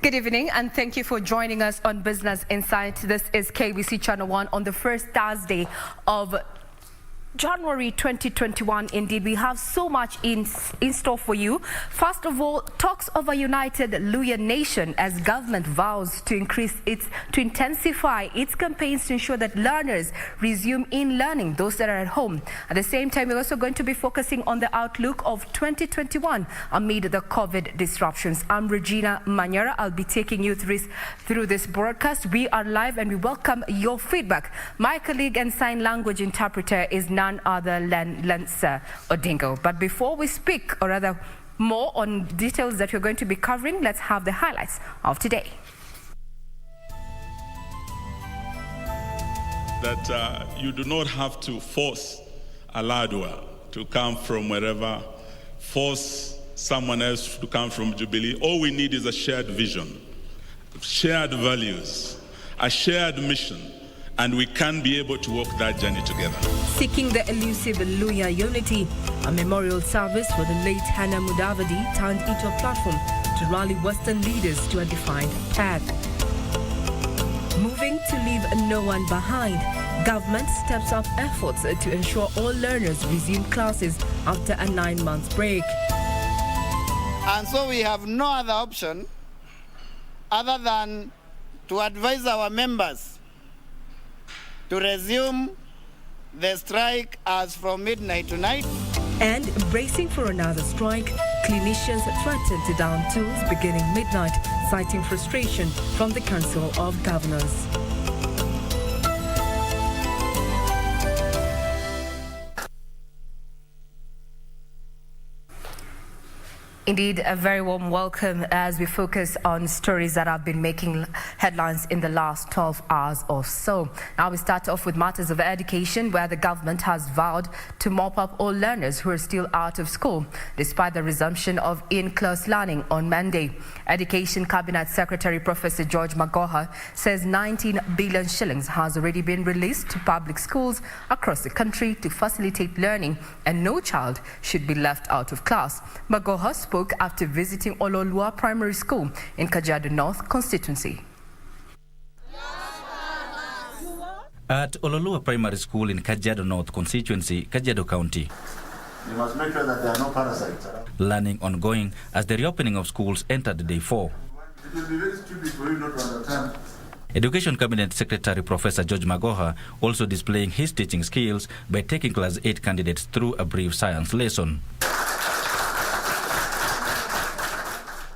Good evening and thank you for joining us on Business Insight. This is KBC Channel 1 on the first Thursday of January 2021. Indeed, we have so much in store for you. First of all, talks of a united Luhya nation as government vows to intensify its campaigns to ensure that learners resume in learning, those that are at home. At the same time, we're also going to be focusing on the outlook of 2021 amid the COVID disruptions. I'm Regina Manyara. I'll be taking you through this broadcast. We are live and we welcome your feedback. My colleague and sign language interpreter is none other than Lensa Odingo. But before we speak, or rather more on details that we're going to be covering, let's have the highlights of today. That you do not have to force a Ladwa to come from wherever, force someone else to come from Jubilee. All we need is a shared vision, shared values, a shared mission, and we can be able to walk that journey together. Seeking the elusive Luhya unity, a memorial service for the late Hannah Mudavadi turned into a platform to rally Western leaders to a defined path. Moving to leave no one behind, government steps up efforts to ensure all learners resume classes after a 9-month break. And so we have no other option other than to advise our members to resume the strike as from midnight tonight. And bracing for another strike, clinicians threatened to down tools beginning midnight, citing frustration from the Council of Governors. Indeed, a very warm welcome as we focus on stories that have been making headlines in the last 12 hours or so. Now we start off with matters of education, where the government has vowed to mop up all learners who are still out of school, despite the resumption of in-class learning on Monday. Education Cabinet Secretary Professor George Magoha says 19 billion shillings has already been released to public schools across the country to facilitate learning, and no child should be left out of class. Magoha spoke after visiting Ololua Primary School in Kajiado North constituency. At Ololua Primary School in Kajiado North constituency, Kajiado County, you must make sure that there are no parasites around. Learning ongoing as the reopening of schools entered day 4. It will be very stupid for you not to understand. Education Cabinet Secretary Professor George Magoha also displaying his teaching skills by taking Class 8 candidates through a brief science lesson.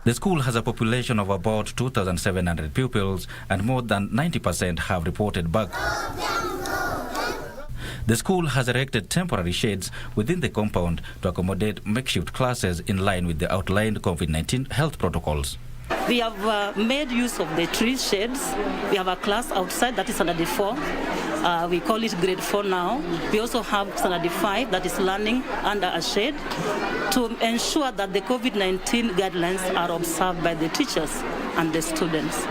The school has a population of about 2,700 pupils, and more than 90% have reported back. The school has erected temporary sheds within the compound to accommodate makeshift classes in line with the outlined COVID-19 health protocols. We have made use of the tree sheds. We have a class outside that is standard 4. We call it grade 4 now. We also have standard 5 that is learning under a shade to ensure that the COVID-19 guidelines are observed by the teachers and the students.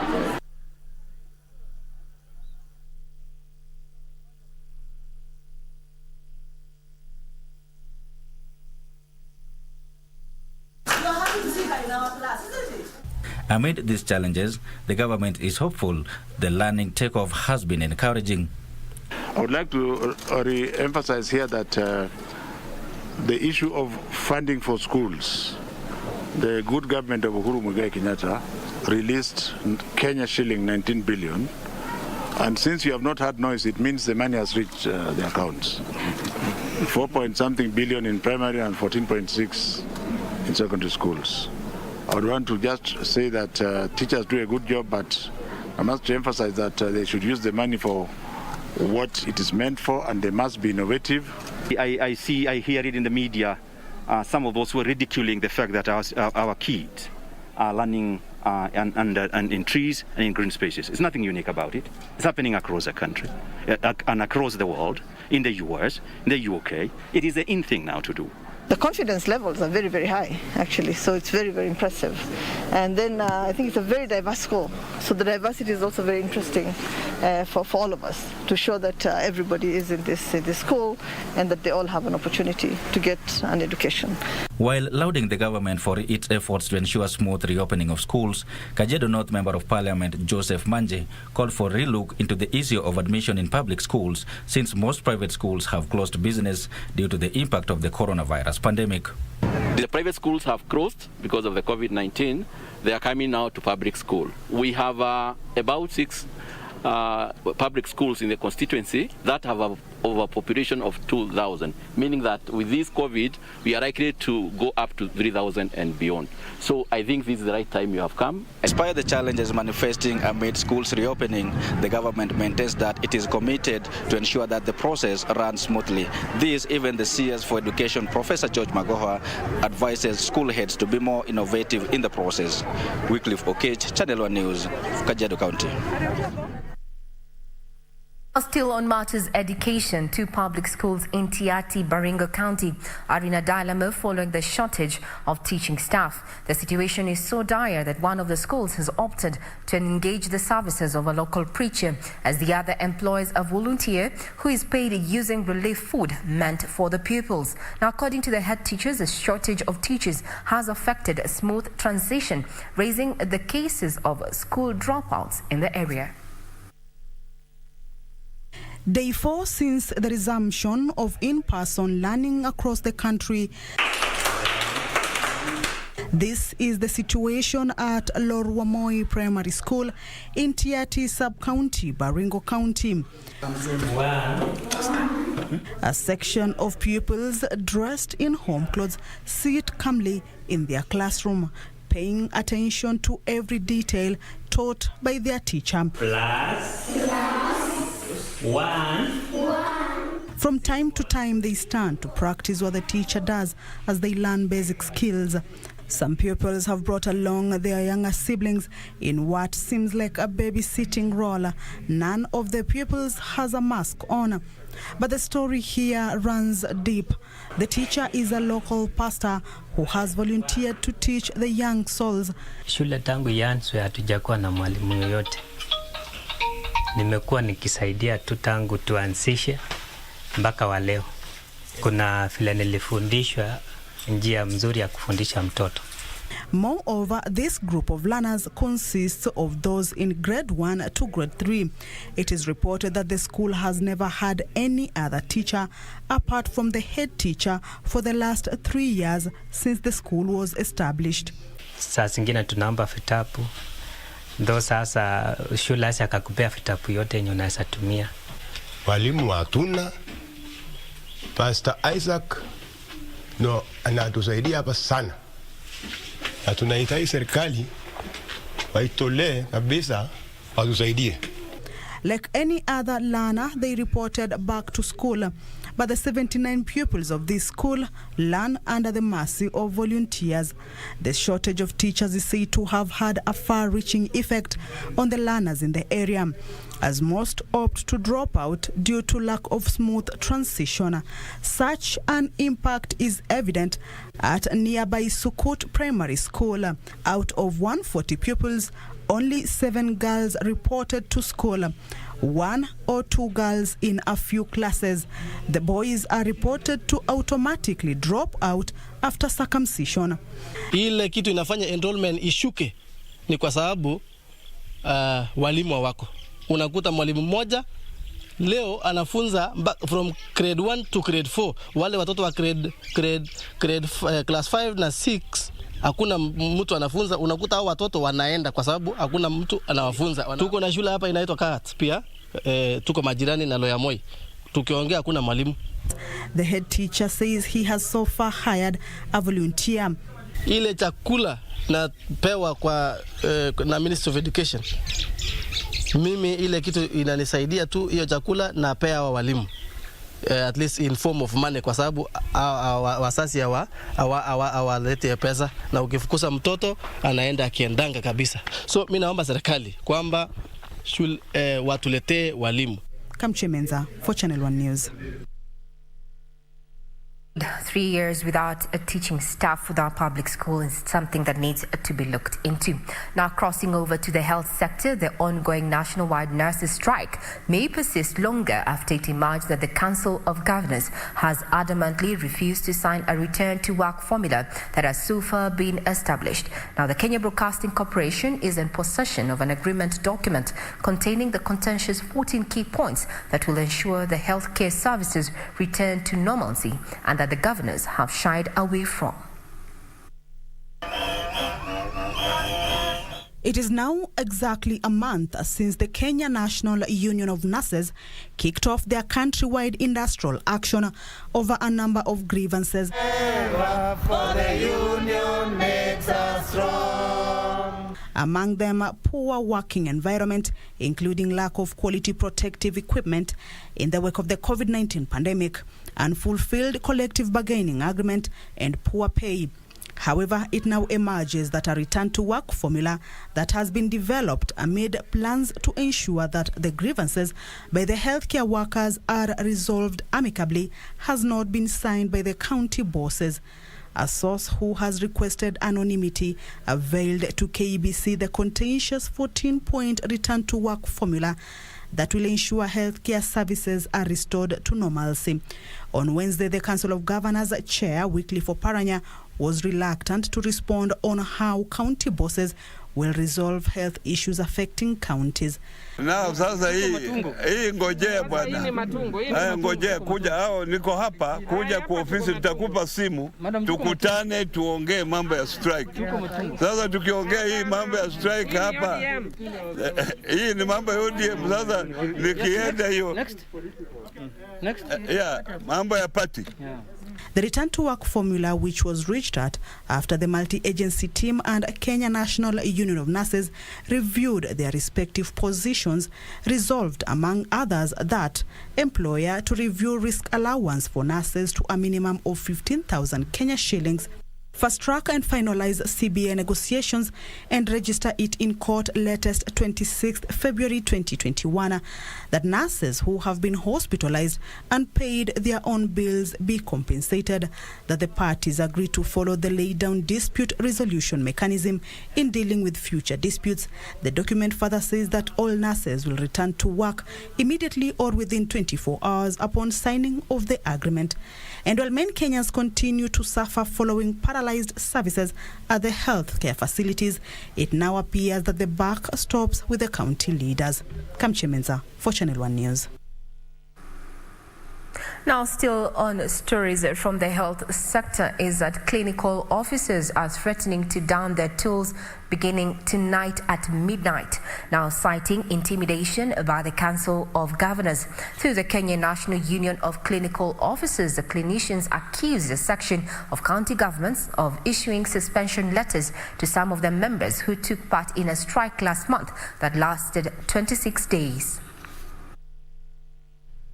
Amid these challenges, the government is hopeful the learning takeoff has been encouraging. I would like to re-emphasize here that the issue of funding for schools, the good government of Uhuru Muigai Kenyatta released Kenya shilling 19 billion. And since you have not had noise, it means the money has reached the accounts. 4-point-something billion in primary and 14.6 in secondary schools. I would want to just say that teachers do a good job, but I must emphasize that they should use the money for what it is meant for, and they must be innovative. I hear it in the media, some of those who are ridiculing the fact that our kids are learning and in trees and in green spaces. There's nothing unique about it. It's happening across the country and across the world, in the US, in the UK. It is the in thing now to do. The confidence levels are very, very high, actually, so it's very, very impressive. And then I think it's a very diverse school, so the diversity is also very interesting. for all of us to show that everybody is in this school and that they all have an opportunity to get an education. While lauding the government for its efforts to ensure smooth reopening of schools, Kajiado North Member of Parliament Joseph Manje called for a relook into the issue of admission in public schools, since most private schools have closed business due to the impact of the coronavirus pandemic. The private schools have closed because of the COVID-19. They are coming now to public school. We have about 6 public schools in the constituency that have a overpopulation of 2,000, meaning that with this COVID, we are likely to go up to 3,000 and beyond. So I think this is the right time you have come. Despite the challenges manifesting amid schools reopening, the government maintains that it is committed to ensure that the process runs smoothly. This, even the CS for Education, Professor George Magoha, advises school heads to be more innovative in the process. Wycliffe Okech, Channel 1 News, Kajiado County. Still on matters education, 2 public schools in Tiaty, Baringo County are in a dilemma following the shortage of teaching staff. The situation is so dire that one of the schools has opted to engage the services of a local preacher, as the other employs a volunteer who is paid using relief food meant for the pupils. Now, according to the head teachers, the shortage of teachers has affected a smooth transition, raising the cases of school dropouts in the area. Day 4 since the resumption of in-person learning across the country. This is the situation at Lorwamoi Primary School in Tiaty Sub-County, Baringo County. A section of pupils dressed in home clothes sit calmly in their classroom, paying attention to every detail taught by their teacher. One. From time to time, they stand to practice what the teacher does as they learn basic skills. Some pupils have brought along their younger siblings in what seems like a babysitting role. None of the pupils has a mask on. But the story here runs deep. The teacher is a local pastor who has volunteered to teach the young souls. Shule tangu ianzwe hatujakuwa na mwalimu yoyote. Nimekuwa nikisaidia tu tangu tuanzishe mpaka wa leo. Kuna vile nilifundishwa njia mzuri ya kufundisha mtoto. Moreover, this group of learners consists of those in grade 1 to grade 3. It is reported that the school has never had any other teacher apart from the head teacher for the last 3 years since the school was established. Saa zingine tunaomba vitabu. Ndo sasa shule hasa akakupea vitabu yote yenye unaweza tumia. Walimu hatuna. Pastor Isaac anatusaidia hapa sana. Na tunahitaji serikali waitolee kabisa watusaidie. Like any other learner, they reported back to school. But the 79 pupils of this school learn under the mercy of volunteers. The shortage of teachers is said to have had a far-reaching effect on the learners in the area, as most opt to drop out due to lack of smooth transition. Such an impact is evident at nearby Sukut Primary School. Out of 140 pupils, only 7 girls reported to school. 1 or 2 girls in a few classes. The boys are reported to automatically drop out after circumcision. Ile kitu inafanya enrollment ishuke ni kwa sababu walimu wako. Unakuta mwalimu mmoja leo anafunza from grade 1 to grade 4. Wale watoto wa class 5 na 6 hakuna mtu anafunza. Unakuta hao watoto wanaenda kwa sababu hakuna mtu anawafunza. Tuko na shule hapa inaitwa Kat pia. Tuko majirani na Loyamoi. Tukiongea hakuna mwalimu. The head teacher says he has so far hired a volunteer. Ile chakula na pewa kwa na Ministry of Education. Mimi ile kitu inanisaidia tu hiyo chakula na pea wa walimu. At least in form of money kwa sababu wasasi hawalete pesa na ukifukuza mtoto anaenda akiendanga kabisa. So mimi naomba serikali kwamba watuletee walimu. Kamchemenza for Channel 1 News. 3 years without a teaching staff with our public school is something that needs to be looked into. Now, crossing over to the health sector, the ongoing nationwide nurses strike may persist longer after it emerged that the Council of Governors has adamantly refused to sign a return to work formula that has so far been established. Now, the Kenya Broadcasting Corporation is in possession of an agreement document containing the contentious 14 key points that will ensure the healthcare services return to normalcy and that the governors have shied away from. It is now exactly a month since the Kenya National Union of Nurses kicked off their countrywide industrial action over a number of grievances. For the union makes us strong. Among them, poor working environment, including lack of quality protective equipment in the wake of the COVID-19 pandemic, unfulfilled collective bargaining agreement, and poor pay. However, it now emerges that a return-to-work formula that has been developed amid plans to ensure that the grievances by the healthcare workers are resolved amicably has not been signed by the county bosses. A source who has requested anonymity availed to KBC the contentious 14-point return-to-work formula that will ensure healthcare services are restored to normalcy. On Wednesday, the Council of Governors Chair, Wycliffe Oparanya, was reluctant to respond on how county bosses will resolve health issues affecting counties. Na sasa hii ngojea bwana. Ngojea kuja hao niko hapa kuja kwa ofisi tutakupa simu tukutane tuongee mambo ya strike. Sasa tukiongea hii mambo ya strike hapa hii ni mambo ya ODM sasa nikienda hiyo. Next. Yeah, mambo ya party. The return-to-work formula, which was reached at after the multi-agency team and Kenya National Union of Nurses reviewed their respective positions, resolved, among others, that employer to review risk allowance for nurses to a minimum of 15,000 Kenya shillings, fast-track and finalize CBA negotiations and register it in court latest 26th February 2021, that nurses who have been hospitalized and paid their own bills be compensated, that the parties agree to follow the laid-down dispute resolution mechanism in dealing with future disputes. The document further says that all nurses will return to work immediately or within 24 hours upon signing of the agreement. And while many Kenyans continue to suffer following paralyzed services at the healthcare facilities, it now appears that the buck stops with the county leaders. Kamche Menza for Channel 1 News. Now, still on stories from the health sector, is that clinical officers are threatening to down their tools beginning tonight at midnight, now citing intimidation by the Council of Governors. Through the Kenya National Union of Clinical Officers, the clinicians accused the section of county governments of issuing suspension letters to some of their members who took part in a strike last month that lasted 26 days.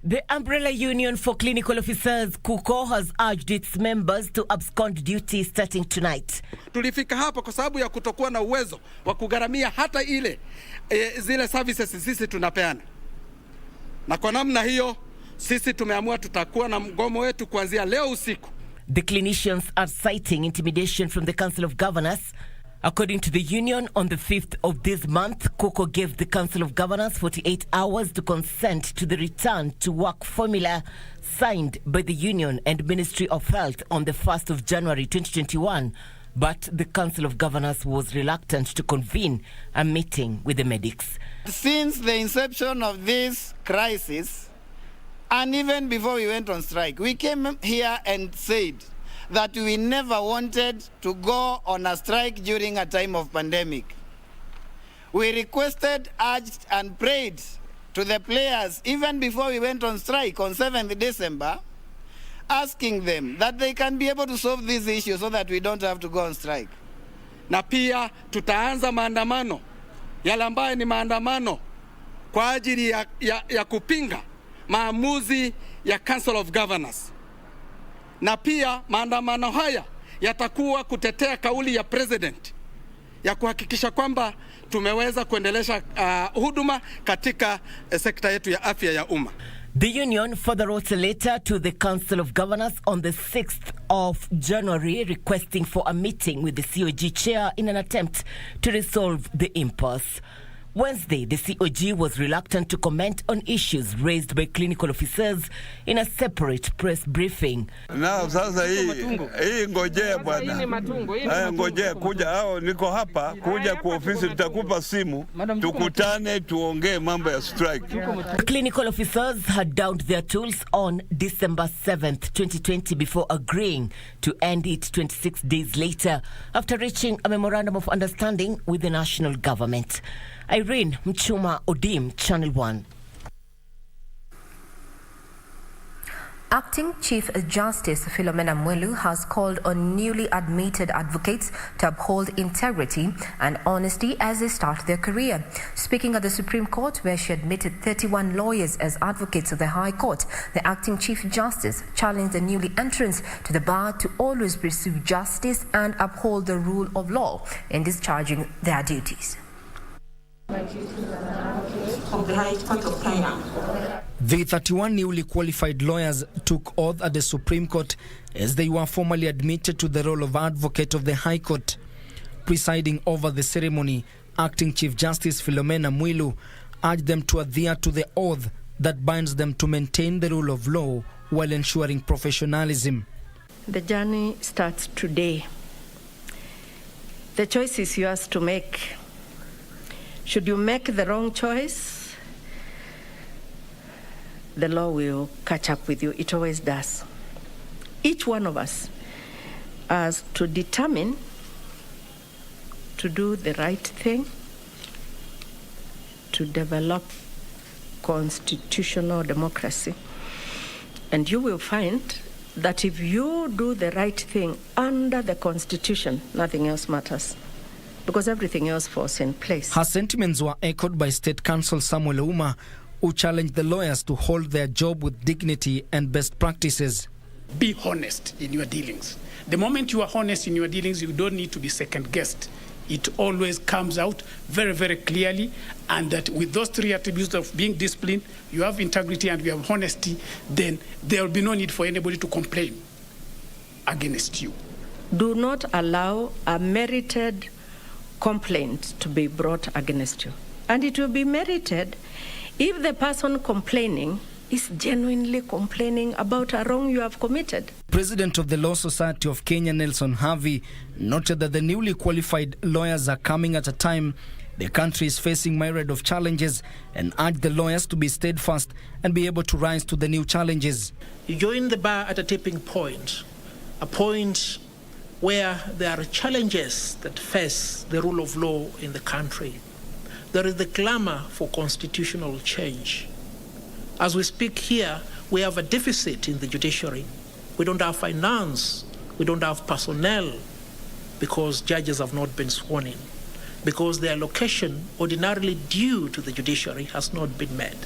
The Umbrella Union for Clinical Officers, KUCO, has urged its members to abscond duty starting tonight. Tulifika hapa kwa sababu ya kutokuwa na uwezo wa kugharamia hata zile services sisi tunapeana. Na kwa namna hiyo, sisi tumeamua tutakuwa na mgomo wetu kuanzia leo usiku. The clinicians are citing intimidation from the Council of Governors. According to the union, on the 5th of this month, KUCO gave the Council of Governors 48 hours to consent to the return to work formula signed by the union and Ministry of Health on the 1st of January 2021. But the Council of Governors was reluctant to convene a meeting with the medics. Since the inception of this crisis, and even before we went on strike, we came here and said that we never wanted to go on a strike during a time of pandemic. We requested, urged, and prayed to the players even before we went on strike on 7th December, asking them that they can be able to solve this issue so that we don't have to go on strike. Na pia tutaanza maandamano, yale ambayo ni maandamano kwa ajili ya kupinga maamuzi ya Council of Governors. Na pia maandamano haya yatakuwa kutetea kauli ya president ya kuhakikisha kwamba tumeweza kuendelesha huduma katika sekta yetu ya afya ya umma. The union further wrote a letter to the Council of Governors on the 6th of January requesting for a meeting with the COG chair in an attempt to resolve the impasse. Wednesday, the COG was reluctant to comment on issues raised by clinical officers in a separate press briefing. Na sasa hii ngojea bwana. Ngojea kuja hao niko hapa kuja kwa ofisi tutakupa simu tukutane tuongee mambo ya strike. Clinical officers had downed their tools on December 7th, 2020 before agreeing to end it 26 days later after reaching a memorandum of understanding with the national government. Irene Mchuma Odim, Channel 1. Acting Chief Justice Philomena Mwilu has called on newly admitted advocates to uphold integrity and honesty as they start their career. Speaking at the Supreme Court, where she admitted 31 lawyers as advocates of the High Court, the Acting Chief Justice challenged the newly entrants to the bar to always pursue justice and uphold the rule of law in discharging their duties. Of the High Court of Kenya. The 31 newly qualified lawyers took oath at the Supreme Court as they were formally admitted to the role of advocate of the High Court. Presiding over the ceremony, Acting Chief Justice Philomena Mwilu urged them to adhere to the oath that binds them to maintain the rule of law while ensuring professionalism. The journey starts today. The choice is yours to make. Should you make the wrong choice, the law will catch up with you. It always does. Each one of us has to determine to do the right thing, to develop constitutional democracy. And you will find that if you do the right thing under the Constitution, nothing else matters, because everything else falls in place. Her sentiments were echoed by State Counsel Samuel Ouma, who challenged the lawyers to hold their job with dignity and best practices. Be honest in your dealings. The moment you are honest in your dealings, you don't need to be second-guessed. It always comes out very, very clearly, and that with those three attributes of being disciplined, you have integrity and you have honesty, then there will be no need for anybody to complain against you. Do not allow a merited complaint to be brought against you. And it will be merited if the person complaining is genuinely complaining about a wrong you have committed. President of the Law Society of Kenya, Nelson Harvey, noted that the newly qualified lawyers are coming at a time the country is facing myriad of challenges and urged the lawyers to be steadfast and be able to rise to the new challenges. You join the bar at a tipping point, a point where there are challenges that face the rule of law in the country. There is the clamor for constitutional change. As we speak here, we have a deficit in the judiciary. We don't have finance, we don't have personnel, because judges have not been sworn in, because their allocation ordinarily due to the judiciary has not been met.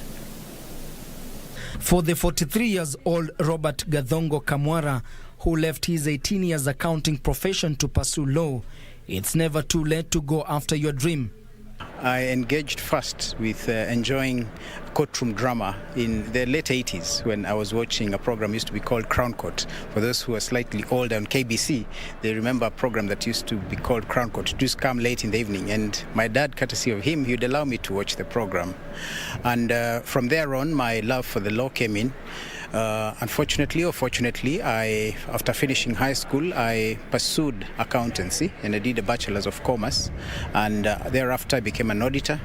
For the 43-year-old Robert Gathongo Kamwara, who left his 18 years accounting profession to pursue law, it's never too late to go after your dream. I engaged first with enjoying courtroom drama in the late 80s when I was watching a program used to be called Crown Court. For those who are slightly older on KBC, they remember a program that used to be called Crown Court. It used to come late in the evening, and my dad, courtesy of him, he would allow me to watch the program. And from there on, my love for the law came in. Unfortunately or fortunately, after finishing high school, I pursued accountancy and I did a Bachelor's of Commerce, and thereafter I became an auditor.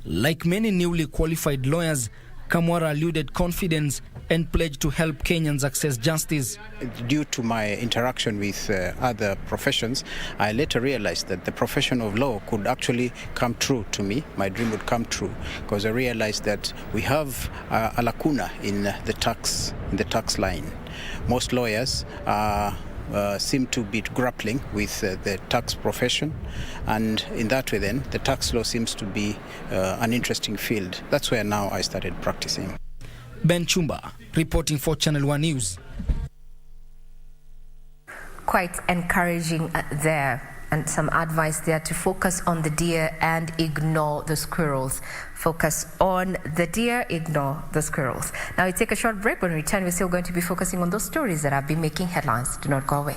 Like many newly qualified lawyers, Kamwara alluded confidence and pledged to help Kenyans access justice. Due to my interaction with other professions, I later realized that the profession of law could actually come true to me. My dream would come true, because I realized that we have a lacuna in the tax line. Most lawyers seem to be grappling with the tax profession, and in that way then the tax law seems to be an interesting field. That's where now I started practicing. Ben Chumba, reporting for Channel 1 News. Quite encouraging there. and some advice there to focus on the deer and ignore the squirrels. Focus on the deer, ignore the squirrels. Now we take a short break. When we return, we're still going to be focusing on those stories that have been making headlines. Do not go away.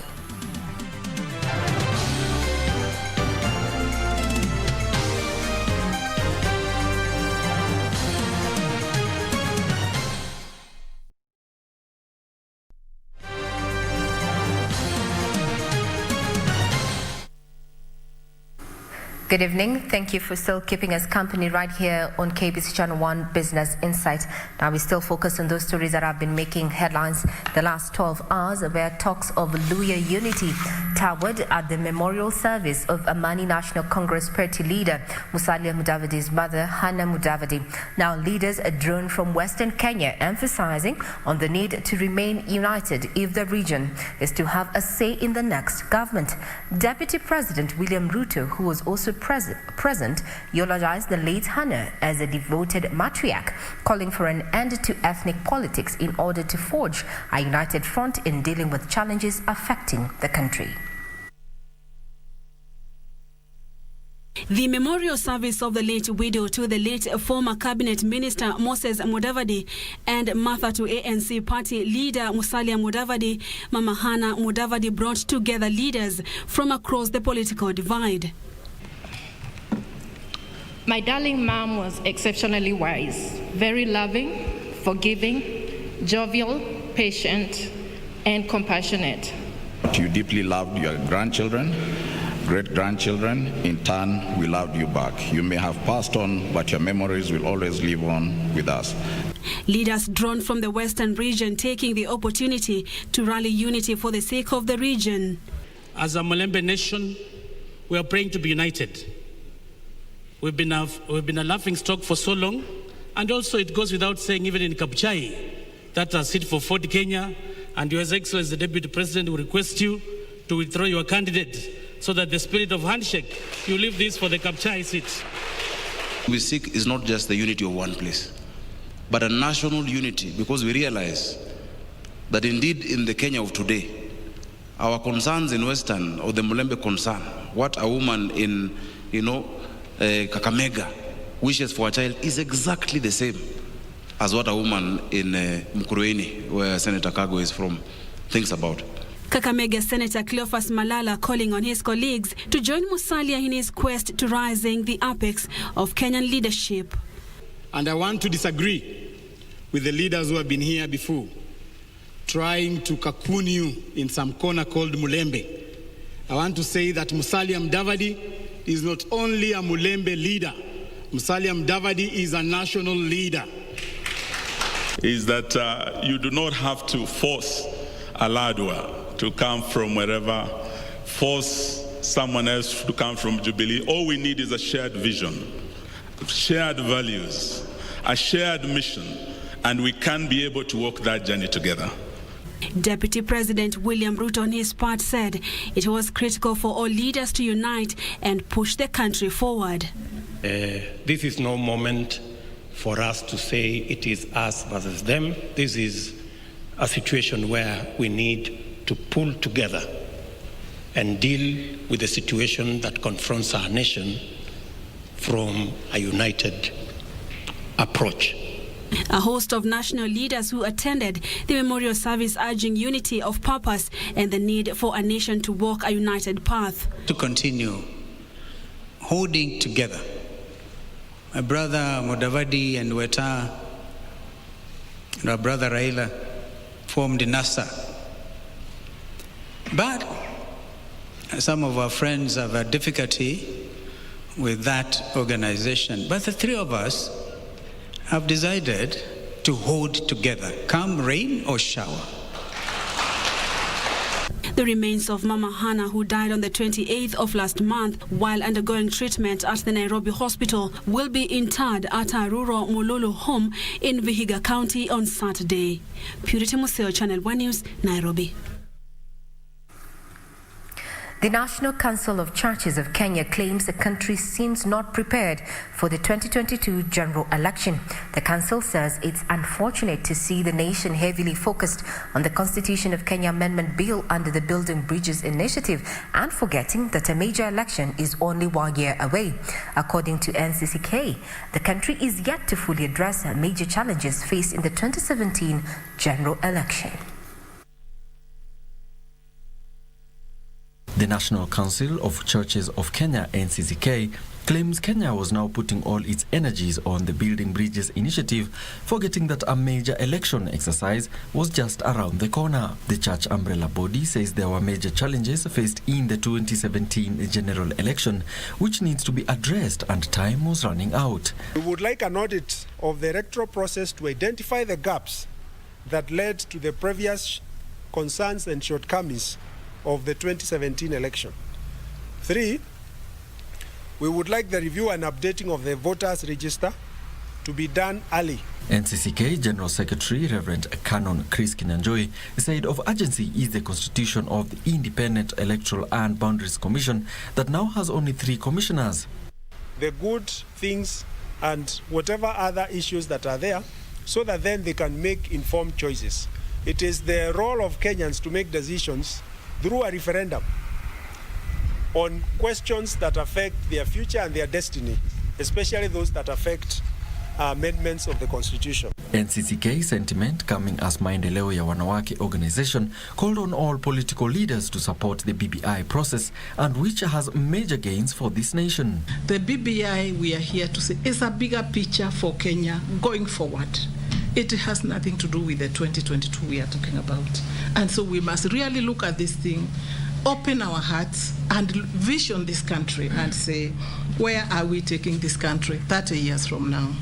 Good evening. Thank you for still keeping us company right here on KBC Channel 1 Business Insight. Now we still focus on those stories that have been making headlines the last 12 hours, where talks of Luhya unity towered at the memorial service of Amani National Congress party leader Musalia Mudavadi's mother, Hannah Mudavadi. Now leaders are drawn from Western Kenya, emphasizing on the need to remain united if the region is to have a say in the next government. Deputy President William Ruto, who was also present, eulogized the late Hannah as a devoted matriarch, calling for an end to ethnic politics in order to forge a united front in dealing with challenges affecting the country. The memorial service of the late widow to the late former cabinet minister Moses Mudavadi and Martha to ANC party leader Musalia Mudavadi, Mama Hannah Mudavadi brought together leaders from across the political divide. My darling mom was exceptionally wise, very loving, forgiving, jovial, patient, and compassionate. You deeply loved your grandchildren, great-grandchildren. In turn, we loved you back. You may have passed on, but your memories will always live on with us. Leaders drawn from the Western region taking the opportunity to rally unity for the sake of the region. As a Mulembe nation, we are praying to be united. We've been a laughing stock for so long, and also it goes without saying, even in Kabuchai, that a seat for Ford Kenya, and Your Excellency, the Deputy President, will request you to withdraw your candidate so that the spirit of handshake, you leave this for the Kabuchai seat. We seek is not just the unity of one place, but a national unity, because we realize that indeed in the Kenya of today, our concerns in Western, or the Mulembe concern, what a woman in, Kakamega wishes for a child is exactly the same as what a woman in Mukurweini, where Senator Kago is from, thinks about. Kakamega Senator Cleophas Malala calling on his colleagues to join Musalia in his quest to rising the apex of Kenyan leadership. And I want to disagree with the leaders who have been here before, trying to cocoon you in some corner called Mulembe. I want to say that Musalia Mudavadi is not only a Mulembe leader. Musalia Mudavadi is a national leader. Is that you do not have to force a Ladwa to come from wherever, force someone else to come from Jubilee. All we need is a shared vision, shared values, a shared mission, and we can be able to walk that journey together. Deputy President William Ruto on his part said it was critical for all leaders to unite and push the country forward. This is no moment for us to say it is us versus them. This is a situation where we need to pull together and deal with the situation that confronts our nation from a united approach. A host of national leaders who attended the memorial service urging unity of purpose and the need for a nation to walk a united path. To continue holding together. My brother Mudavadi and Weta and our brother Raila formed NASA. But some of our friends have a difficulty with that organization. But the three of us have decided to hold together, come rain or shower. The remains of Mama Hannah, who died on the 28th of last month while undergoing treatment at the Nairobi hospital, will be interred at her rural Mululu home in Vihiga County on Saturday. Purity Museo, Channel 1 News, Nairobi. The National Council of Churches of Kenya claims the country seems not prepared for the 2022 general election. The council says it's unfortunate to see the nation heavily focused on the Constitution of Kenya Amendment Bill under the Building Bridges initiative and forgetting that a major election is only 1 year away. According to NCCK, the country is yet to fully address major challenges faced in the 2017 general election. The National Council of Churches of Kenya, NCCK, claims Kenya was now putting all its energies on the Building Bridges initiative, forgetting that a major election exercise was just around the corner. The church umbrella body says there were major challenges faced in the 2017 general election, which needs to be addressed, and time was running out. We would like an audit of the electoral process to identify the gaps that led to the previous concerns and shortcomings of the 2017 election. 3, we would like the review and updating of the voters register to be done early. NCCK General Secretary Reverend Canon Chris Kinyanjui said of urgency is the constitution of the Independent Electoral and Boundaries Commission that now has only 3 commissioners. The good things and whatever other issues that are there, so that then they can make informed choices. It is the role of Kenyans to make decisions through a referendum on questions that affect their future and their destiny, especially those that affect amendments of the Constitution. NCCK sentiment, coming as Maendeleo ya Wanawake organization, called on all political leaders to support the BBI process, and which has major gains for this nation. The BBI, we are here to say, is a bigger picture for Kenya going forward. It has nothing to do with the 2022 we are talking about. And so we must really look at this thing, open our hearts and vision this country and say, where are we taking this country 30 years from now?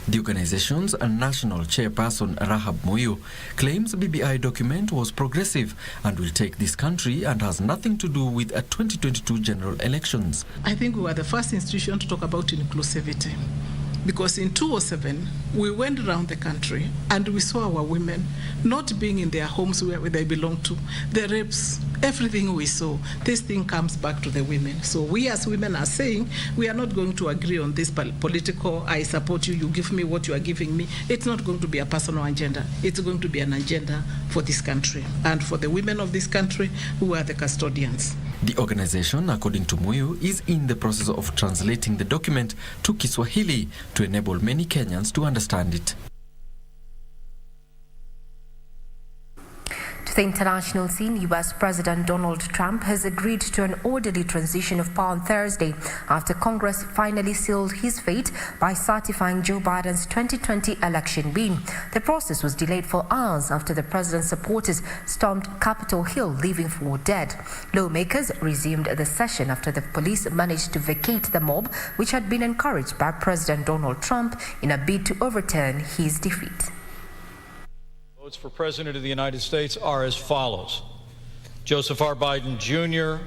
The organization's national chairperson Rahab Moyo claims the BBI document was progressive and will take this country and has nothing to do with a 2022 general elections. I think we were the first institution to talk about inclusivity. Because in 2007, we went around the country and we saw our women not being in their homes where they belong to. The rapes, everything we saw, this thing comes back to the women. So we as women are saying, we are not going to agree on this political, I support you, you give me what you are giving me. It's not going to be a personal agenda. It's going to be an agenda for this country and for the women of this country who are the custodians. The organization, according to Muyu, is in the process of translating the document to Kiswahili to enable many Kenyans to understand it. To the international scene, U.S. President Donald Trump has agreed to an orderly transition of power on Thursday after Congress finally sealed his fate by certifying Joe Biden's 2020 election win. The process was delayed for hours after the president's supporters stormed Capitol Hill, leaving 4 dead. Lawmakers resumed the session after the police managed to vacate the mob, which had been encouraged by President Donald Trump in a bid to overturn his defeat. Votes for President of the United States are as follows. Joseph R. Biden, Jr.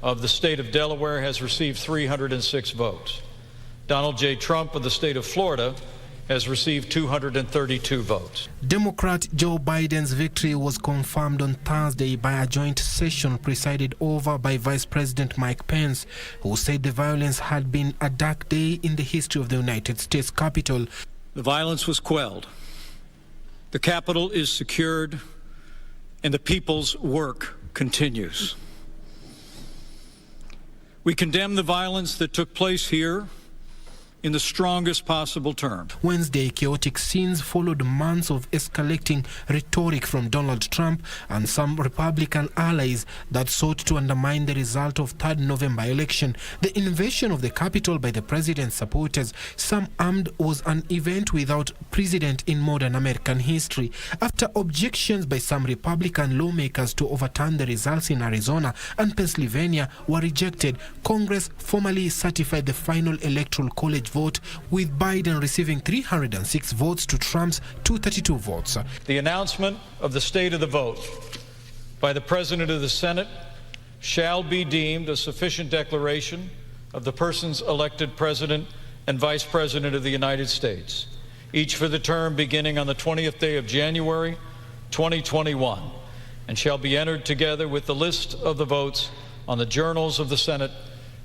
of the state of Delaware has received 306 votes. Donald J. Trump of the state of Florida has received 232 votes. Democrat Joe Biden's victory was confirmed on Thursday by a joint session presided over by Vice President Mike Pence, who said the violence had been a dark day in the history of the United States Capitol. The violence was quelled. The Capitol is secured, and the people's work continues. We condemn the violence that took place here in the strongest possible terms. Wednesday, chaotic scenes followed months of escalating rhetoric from Donald Trump and some Republican allies that sought to undermine the result of 3rd November election. The invasion of the Capitol by the president's supporters, some armed, was an event without precedent in modern American history. After objections by some Republican lawmakers to overturn the results in Arizona and Pennsylvania were rejected, Congress formally certified the final Electoral College vote, with Biden receiving 306 votes to Trump's 232 votes. The announcement of the state of the vote by the President of the Senate shall be deemed a sufficient declaration of the persons elected President and Vice President of the United States, each for the term beginning on the 20th day of January 2021, and shall be entered together with the list of the votes on the journals of the Senate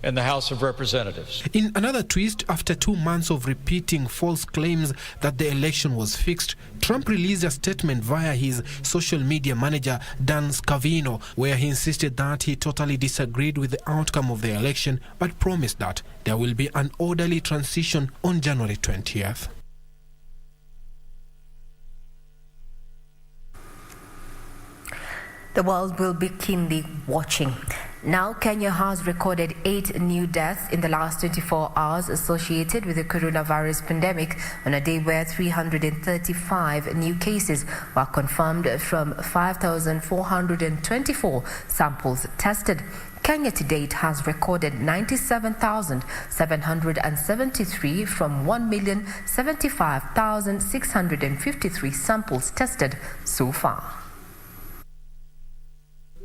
and the House of Representatives. In another twist, after 2 months of repeating false claims that the election was fixed, Trump released a statement via his social media manager, Dan Scavino, where he insisted that he totally disagreed with the outcome of the election, but promised that there will be an orderly transition on January 20th. The world will be keenly watching. Now, Kenya has recorded 8 new deaths in the last 24 hours associated with the coronavirus pandemic on a day where 335 new cases were confirmed from 5,424 samples tested. Kenya to date has recorded 97,773 from 1,075,653 samples tested so far.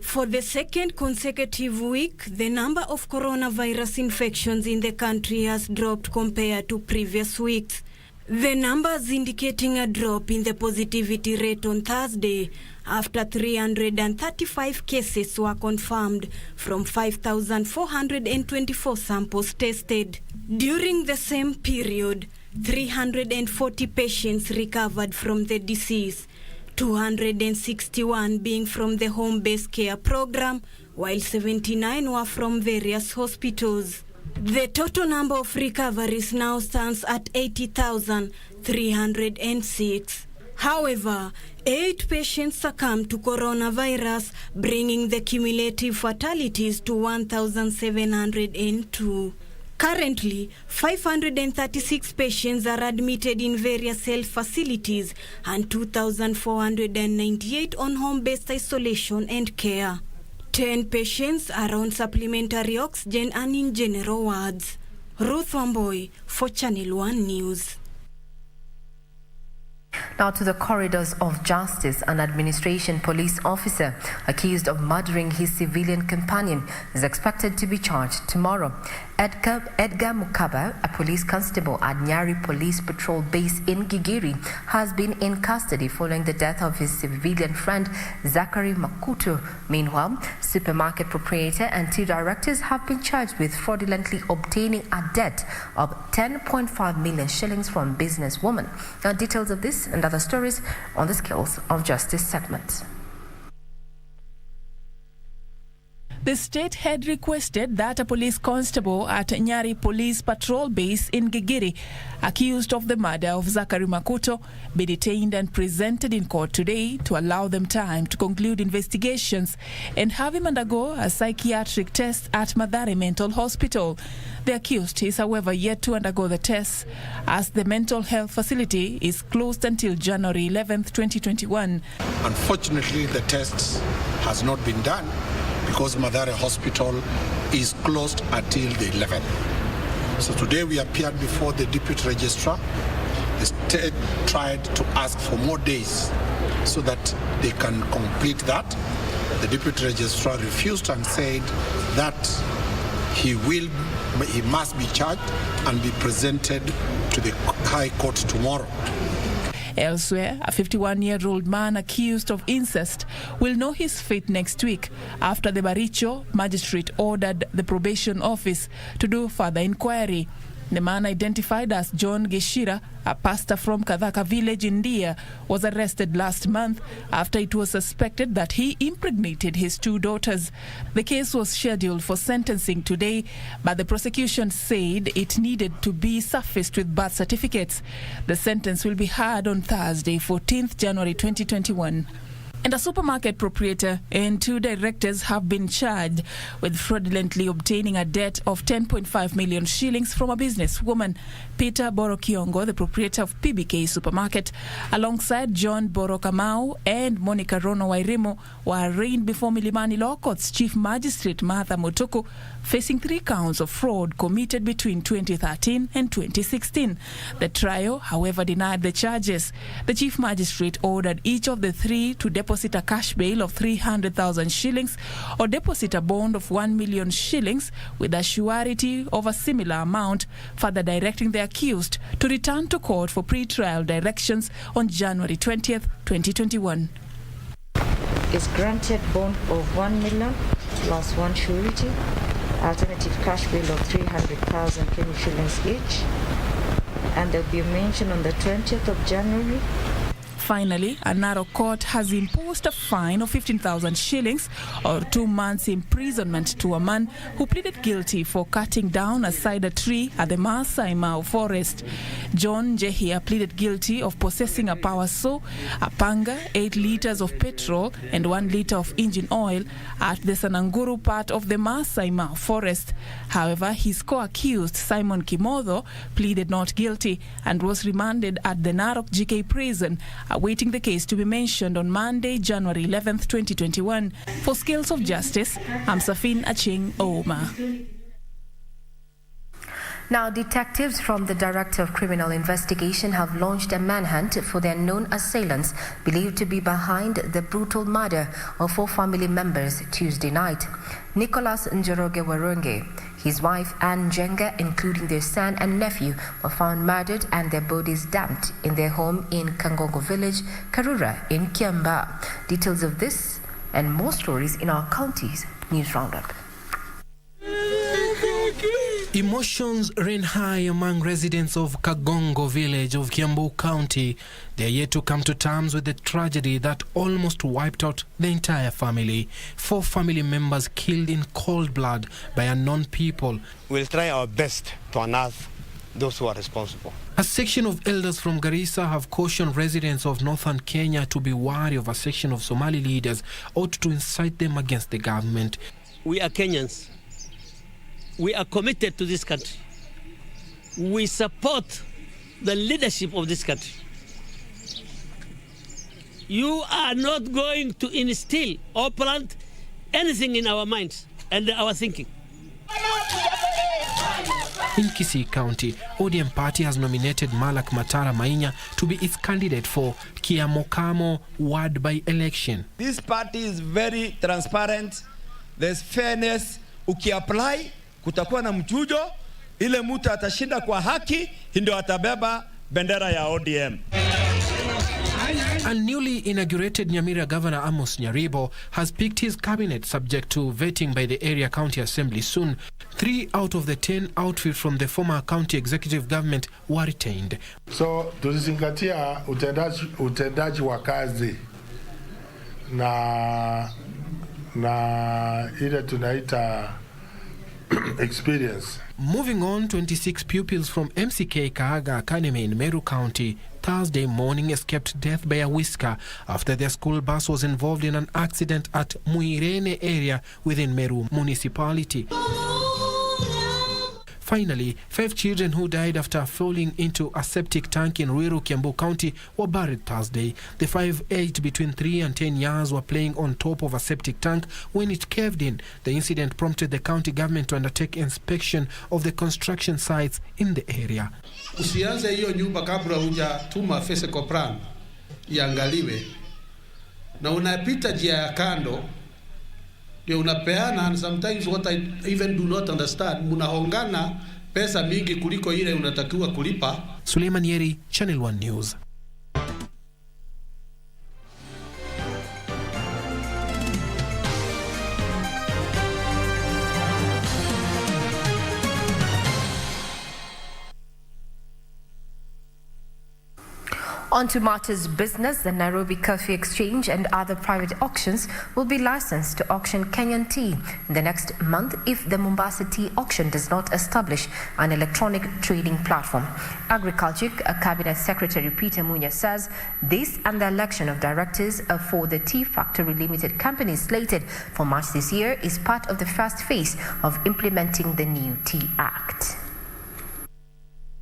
For the second consecutive week, the number of coronavirus infections in the country has dropped compared to previous weeks. The numbers indicating a drop in the positivity rate on Thursday after 335 cases were confirmed from 5,424 samples tested. During the same period, 340 patients recovered from the disease, 261 being from the home-based care program, while 79 were from various hospitals. The total number of recoveries now stands at 80,306. However, 8 patients succumbed to coronavirus, bringing the cumulative fatalities to 1,702. Currently, 536 patients are admitted in various health facilities and 2,498 on home-based isolation and care. 10 patients are on supplementary oxygen and in general wards. Ruth Wamboy for Channel 1 News. Now to the corridors of justice. An administration police officer accused of murdering his civilian companion is expected to be charged tomorrow. Edgar Mukaba, a police constable at Nyari Police Patrol Base in Gigiri, has been in custody following the death of his civilian friend Zachary Makuto. Meanwhile, supermarket proprietor and 2 directors have been charged with fraudulently obtaining a debt of 10.5 million shillings from businesswoman. Now, details of this and other stories on the Skills of Justice segment. The state had requested that a police constable at Nyari Police Patrol Base in Gigiri, accused of the murder of Zachary Makuto, be detained and presented in court today to allow them time to conclude investigations and have him undergo a psychiatric test at Mathare Mental Hospital. The accused is, however, yet to undergo the tests, as the mental health facility is closed until January 11th, 2021. Unfortunately, the test has not been done because Mathare Hospital is closed until the 11th. So today we appeared before the Deputy Registrar. The state tried to ask for more days so that they can complete that. The Deputy Registrar refused and said that he must be charged and be presented to the High Court tomorrow. Elsewhere, a 51-year-old man accused of incest will know his fate next week after the Baricho magistrate ordered the probation office to do further inquiry. The man, identified as John Geshira, a pastor from Kadhaka village in Dia, was arrested last month after it was suspected that he impregnated his 2 daughters. The case was scheduled for sentencing today, but the prosecution said it needed to be sufficed with birth certificates. The sentence will be heard on Thursday, 14th January 2021. And a supermarket proprietor and 2 directors have been charged with fraudulently obtaining a debt of 10.5 million shillings from a businesswoman. Peter Borokiongo, the proprietor of PBK Supermarket, alongside John Borokamau and Monica Rono Wairimu, were arraigned before Milimani Law Court's Chief Magistrate Martha Mutuku, facing 3 counts of fraud committed between 2013 and 2016. The trio, however, denied the charges. The Chief Magistrate ordered each of the 3 to deposit a cash bail of 300,000 shillings or deposit a bond of 1 million shillings with a surety of a similar amount, further directing the accused to return to court for pre-trial directions on January 20th, 2021. Is granted bond of 1 million plus one surety, alternative cash bill of 300,000 Kenya shillings each, and there'll be a mention on the 20th of January. Finally, a Narok court has imposed a fine of 15,000 shillings or 2 months imprisonment to a man who pleaded guilty for cutting down a cedar tree at the Maasai Mara forest. John Jehia pleaded guilty of possessing a power saw, a panga, 8 liters of petrol and 1 liter of engine oil at the Sananguru part of the Maasai Mara forest. However, his co-accused Simon Kimotho pleaded not guilty and was remanded at the Narok GK prison, awaiting the case to be mentioned on Monday, January 11th, 2021. For Scales of Justice, I'm Safin Aching Oma. Now, detectives from the Director of Criminal Investigation have launched a manhunt for their known assailants believed to be behind the brutal murder of 4 family members Tuesday night. Nicholas Njoroge Waronge, his wife Anne Jenga, including their son and nephew, were found murdered and their bodies dumped in their home in Kangongo village, Karura in Kiamba. Details of this and more stories in our county's news roundup. Emotions reign high among residents of Kagongo village of Kiambu County. They are yet to come to terms with the tragedy that almost wiped out the entire family. 4 family members killed in cold blood by unknown people. We'll try our best to unearth those who are responsible. A section of elders from Garissa have cautioned residents of northern Kenya to be wary of a section of Somali leaders ought to incite them against the government. We are Kenyans. We are committed to this country. We support the leadership of this country. You are not going to instill or plant anything in our minds and our thinking. In Kisii County, ODM party has nominated Malak Matara Mainya to be its candidate for Kiamokamo ward by-election. This party is very transparent. There's fairness. Ukiapply, kutakuwa na mchujo, ile mtu atashinda kwa haki, ndio atabeba bendera ya ODM. A newly inaugurated Nyamira Governor Amos Nyaribo has picked his cabinet subject to vetting by the area county assembly soon. 3 out of the 10 outfit from the former county executive government were retained. So tulizingatia utendaji wa kazi na ile tunaita experience. Moving on, 26 pupils from MCK Kahaga Academy in Meru County Thursday morning escaped death by a whisker after their school bus was involved in an accident at Muirene area within Meru municipality. Finally, 5 children who died after falling into a septic tank in Ruiru, Kiambu County were buried Thursday. The 5 aged between 3 and 10 years were playing on top of a septic tank when it caved in. The incident prompted the county government to undertake inspection of the construction sites in the area. Usianze hiyo nyumba kabla hujatuma physical plan iangaliwe. Na unapita njia ya kando ndio unapeana, and sometimes what I even do not understand, munahongana pesa mingi kuliko ile unatakiwa kulipa. Suleiman Yeri, Channel 1 News. On to matters business, the Nairobi Coffee Exchange and other private auctions will be licensed to auction Kenyan tea in the next month if the Mombasa Tea Auction does not establish an electronic trading platform. Agriculture Cabinet Secretary Peter Munya says this and the election of directors for the Tea Factory Limited Company slated for March this year is part of the first phase of implementing the new Tea Act.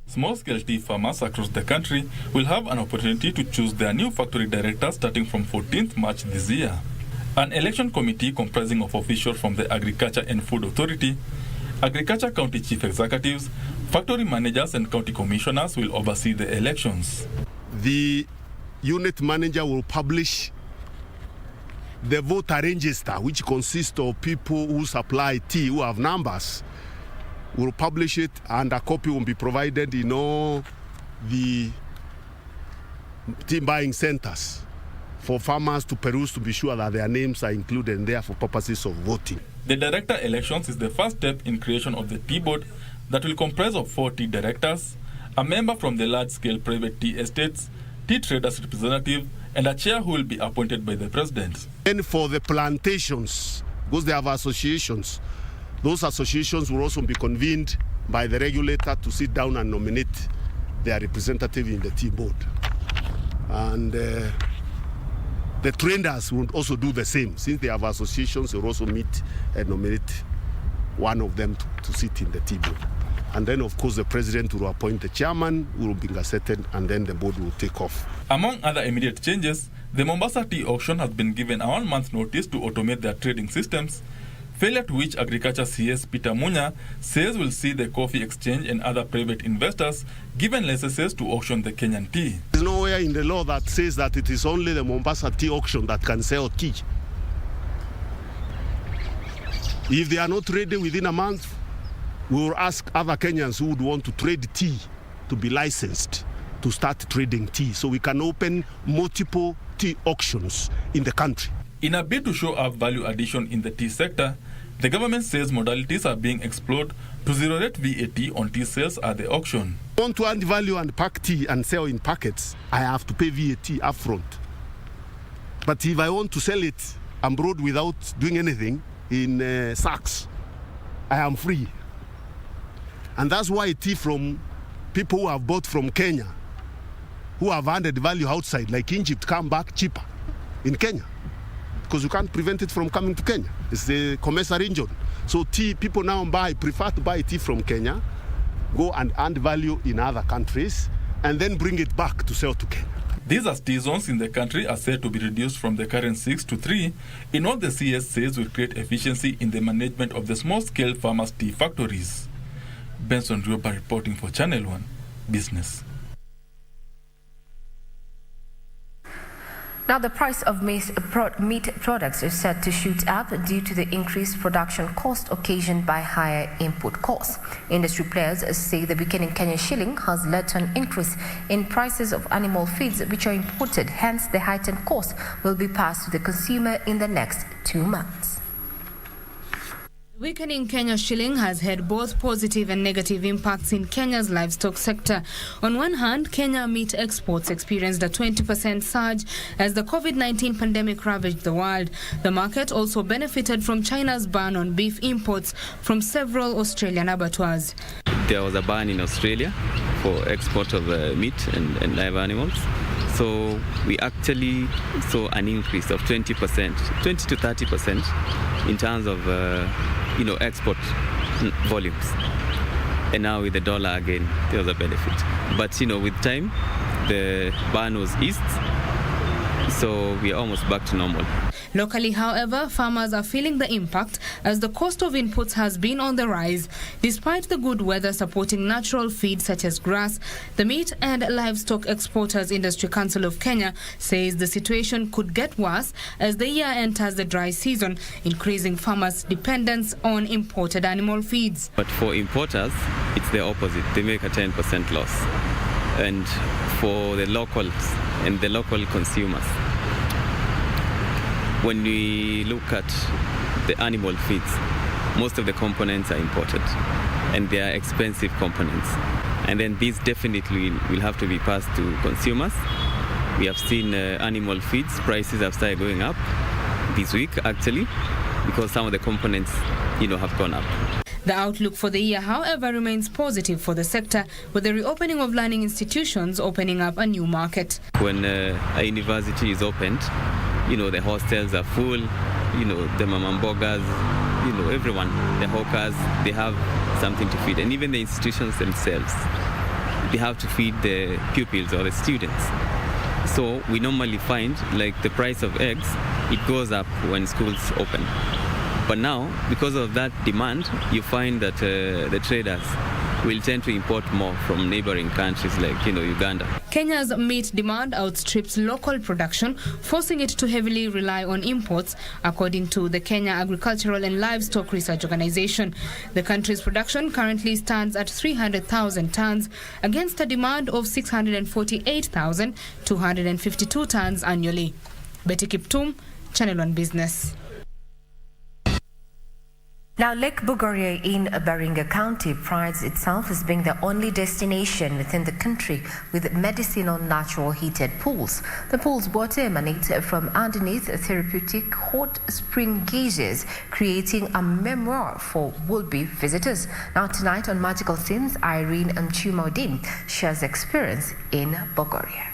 Small-scale tea farmers across the country will have an opportunity to choose their new factory director starting from 14th March this year. An election committee comprising of officials from the Agriculture and Food Authority, Agriculture County Chief Executives, factory managers and county commissioners will oversee the elections. The unit manager will publish the voter register, which consists of people who supply tea, who have numbers. We'll publish it, and a copy will be provided in all the tea buying centers for farmers to peruse to be sure that their names are included in there for purposes of voting. The director elections is the first step in creation of the tea board that will comprise of 4 tea directors, a member from the large-scale private tea estates, tea traders representative, and a chair who will be appointed by the president. And for the plantations, because they have associations, those associations will also be convened by the regulator to sit down and nominate their representative in the tea board. And the traders will also do the same. Since they have associations, they will also meet and nominate one of them to sit in the tea board. And then, of course, the president will appoint the chairman, who will be gazetted, and then the board will take off. Among other immediate changes, the Mombasa Tea Auction has been given a 1-month notice to automate their trading systems, failure to which Agriculture CS Peter Munya says will see the coffee exchange and other private investors given licenses to auction the Kenyan tea. There's nowhere in the law that says that it is only the Mombasa Tea Auction that can sell tea. If they are not ready within a month, we will ask other Kenyans who would want to trade tea to be licensed to start trading tea, so we can open multiple tea auctions in the country. In a bid to show up value addition in the tea sector, the government says modalities are being explored to zero-rate VAT on tea sales at the auction. If I want to add value and pack tea and sell in packets, I have to pay VAT upfront. But if I want to sell it abroad without doing anything in sacks, I am free. And that's why tea from people who have bought from Kenya, who have added value outside, like Egypt, come back cheaper in Kenya. Because you can't prevent it from coming to Kenya. It's the commercial region. So tea, people now prefer to buy tea from Kenya, go and add value in other countries, and then bring it back to sell to Kenya. These as tea zones in the country are said to be reduced from the current 6 to 3 in what the CS says will create efficiency in the management of the small-scale farmers' tea factories. Benson Rioba reporting for Channel 1 Business. Now, the price of meat products is set to shoot up due to the increased production cost occasioned by higher input costs. Industry players say the weakening Kenyan shilling has led to an increase in prices of animal feeds which are imported. Hence, the heightened cost will be passed to the consumer in the next 2 months. Weakening Kenya shilling has had both positive and negative impacts in Kenya's livestock sector. On one hand, Kenya meat exports experienced a 20% surge as the COVID-19 pandemic ravaged the world. The market also benefited from China's ban on beef imports from several Australian abattoirs. There was a ban in Australia for export of meat and live animals. So we actually saw an increase of 20% to 30% in terms of export volumes. And now with the dollar again, there was a benefit. But with time, the ban was eased, so we are almost back to normal. Locally, however, farmers are feeling the impact as the cost of inputs has been on the rise. Despite the good weather supporting natural feed such as grass, the Meat and Livestock Exporters Industry Council of Kenya says the situation could get worse as the year enters the dry season, increasing farmers' dependence on imported animal feeds. But for importers, it's the opposite. They make a 10% loss. And for the locals and the local consumers, when we look at the animal feeds, most of the components are imported and they are expensive components. And then these definitely will have to be passed to consumers. We have seen animal feeds prices have started going up this week actually because some of the components have gone up. The outlook for the year, however, remains positive for the sector, with the reopening of learning institutions opening up a new market. When a university is opened, the hostels are full, the mamambogas, everyone, the hawkers, they have something to feed. And even the institutions themselves, they have to feed the pupils or the students. So we normally find, like the price of eggs, it goes up when schools open. But now, because of that demand, you find that the traders will tend to import more from neighboring countries like, Uganda. Kenya's meat demand outstrips local production, forcing it to heavily rely on imports, according to the Kenya Agricultural and Livestock Research Organization. The country's production currently stands at 300,000 tons against a demand of 648,252 tons annually. Betty Kiptum, Channel 1 Business. Now, Lake Bogoria in Baringa County prides itself as being the only destination within the country with medicinal natural heated pools. The pool's water emanates from underneath therapeutic hot spring geysers, creating a memoir for would-be visitors. Now, tonight on Magical Scenes, Irene Mchumaudim shares experience in Bogoria.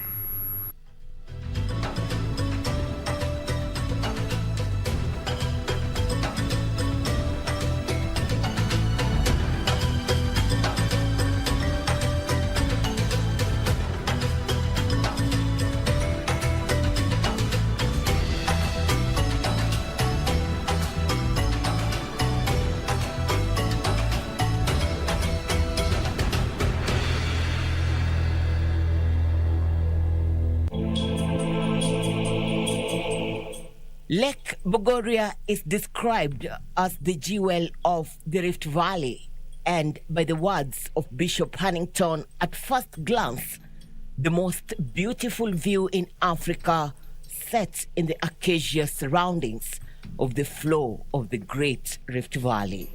Lake Bogoria is described as the jewel of the Rift Valley, and by the words of Bishop Hannington, at first glance, the most beautiful view in Africa, set in the acacia surroundings of the flow of the Great Rift Valley.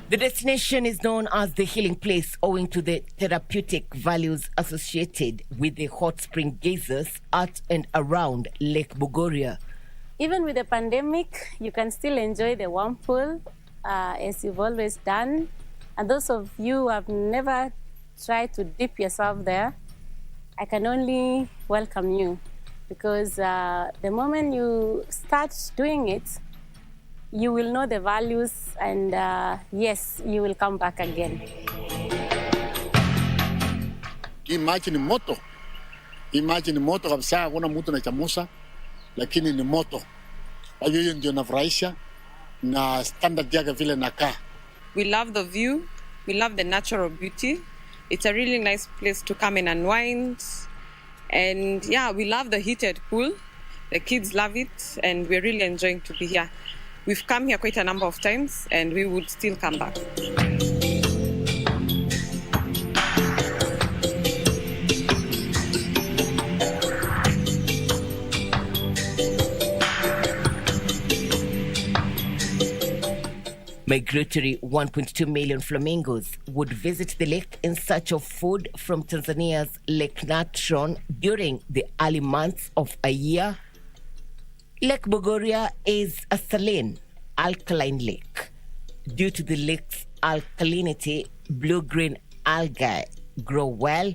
The destination is known as the healing place owing to the therapeutic values associated with the hot spring geysers at and around Lake Bogoria. Even with the pandemic, you can still enjoy the warm pool as you've always done. And those of you who have never tried to dip yourself there, I can only welcome you, because the moment you start doing it, you will know the values, and yes, you will come back again. Imagine moto kabisa, hakuna mtu anachamusha, lakini ni moto. Kwa hiyo ndio nafurahisha na standard yake vile nakaa. We love the view, we love the natural beauty. It's a really nice place to come and unwind. And yeah, we love the heated pool. The kids love it, and we're really enjoying to be here. We've come here quite a number of times, and we would still come back. Migratory 1.2 million flamingos would visit the lake in search of food from Tanzania's Lake Natron during the early months of a year. Lake Bogoria is a saline, alkaline lake. Due to the lake's alkalinity, blue-green algae grow well.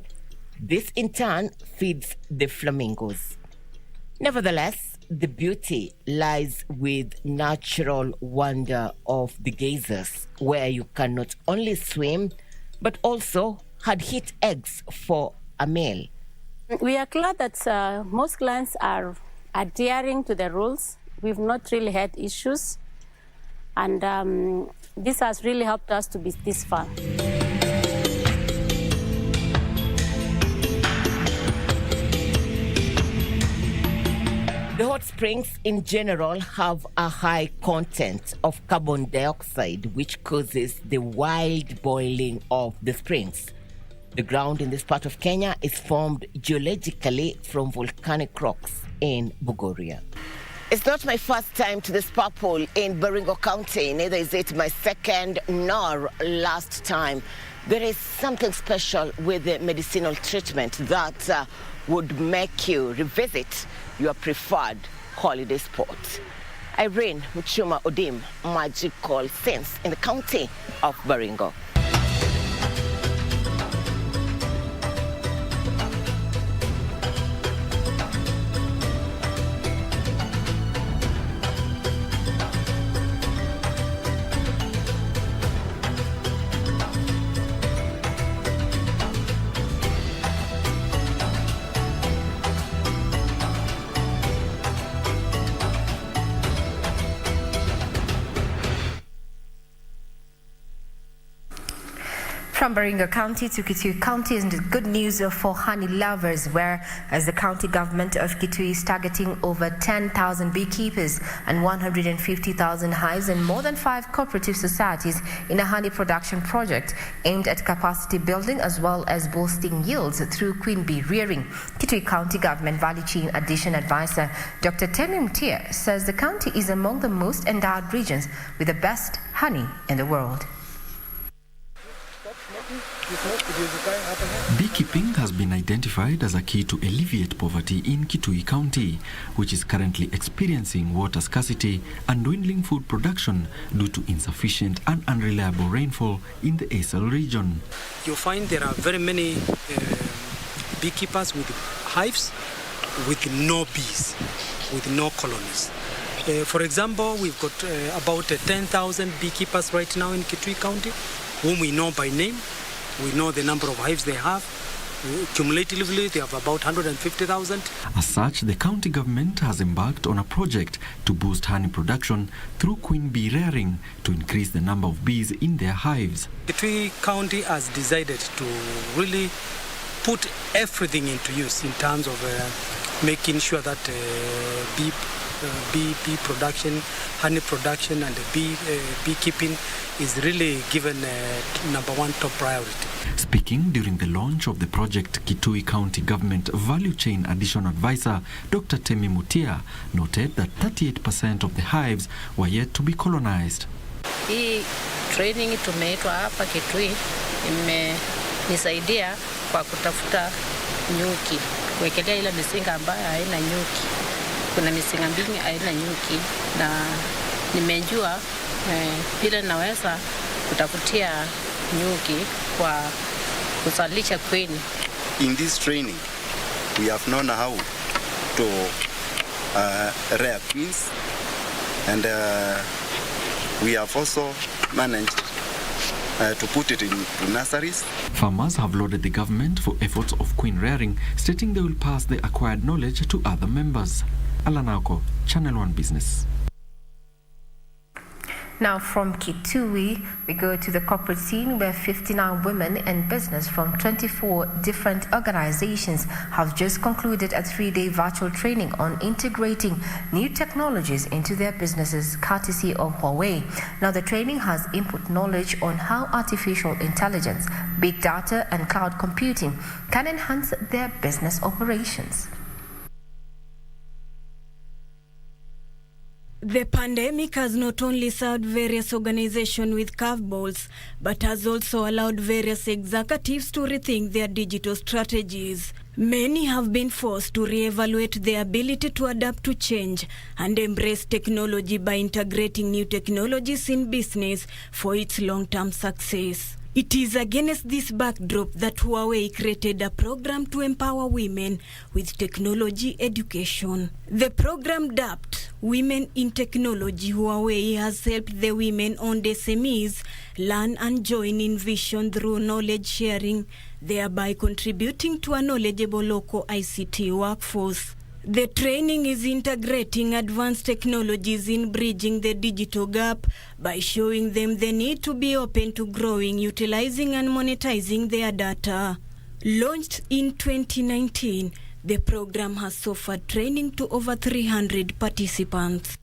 This in turn feeds the flamingos. Nevertheless, the beauty lies with natural wonder of the geysers, where you can not only swim, but also had heat eggs for a meal. We are glad that most clients are adhering to the rules. We've not really had issues, and this has really helped us to be this far. The hot springs in general have a high content of carbon dioxide, which causes the wild boiling of the springs. The ground in this part of Kenya is formed geologically from volcanic rocks in Bogoria. It's not my first time to the spa pool in Baringo County, neither is it my second nor last time. There is something special with the medicinal treatment that would make you revisit your preferred holiday spot. Irene Mchumaudim, Magical Scenes in the county of Baringo. From Baringa County to Kitui County, and good news for honey lovers, where as the county government of Kitui is targeting over 10,000 beekeepers and 150,000 hives and more than 5 cooperative societies in a honey production project aimed at capacity building as well as boosting yields through queen bee rearing. Kitui County Government Value Chain Addition Advisor Dr. Temi Mutia says the county is among the most endowed regions with the best honey in the world. Beekeeping has been identified as a key to alleviate poverty in Kitui County, which is currently experiencing water scarcity and dwindling food production due to insufficient and unreliable rainfall in the ASL region. You'll find there are very many beekeepers with hives with no bees, with no colonies. For example, we've got about 10,000 beekeepers right now in Kitui County, whom we know by name. We know the number of hives they have. Cumulatively, they have about 150,000. As such, the county government has embarked on a project to boost honey production through queen bee rearing to increase the number of bees in their hives. Kitui County has decided to really put everything into use in terms of making sure that bee production, honey production and beekeeping is really given number one top priority. Speaking during the launch of the project, Kitui County Government Value Chain Addition Advisor Dr. Temi Mutia noted that 38% of the hives were yet to be colonized. Hii training tumeitwa hapa Kitui imenisaidia kwa kutafuta nyuki, kuwekelea ile misinga ambayo haina nyuki. Kuna misinga mbili haina nyuki na nimejua vile naweza kutafutia nyuki kwa kuzalisha queen. In this training, we have known how to rear queens, and we have also managed to put it into nurseries. Farmers have lauded the government for efforts of queen rearing, stating they will pass the acquired knowledge to other members. Alanako, Channel 1 Business. Now from Kitui, we go to the corporate scene where 59 women in business from 24 different organizations have just concluded a 3-day virtual training on integrating new technologies into their businesses, courtesy of Huawei. Now the training has input knowledge on how artificial intelligence, big data and cloud computing can enhance their business operations. The pandemic has not only served various organizations with curveballs, but has also allowed various executives to rethink their digital strategies. Many have been forced to reevaluate their ability to adapt to change and embrace technology by integrating new technologies in business for its long-term success. It is against this backdrop that Huawei created a program to empower women with technology education. The program dubbed Women in Technology Huawei has helped the women-owned SMEs learn and join in vision through knowledge sharing, thereby contributing to a knowledgeable local ICT workforce. The training is integrating advanced technologies in bridging the digital gap by showing them the need to be open to growing, utilizing and monetizing their data. Launched in 2019, the program has offered training to over 300 participants.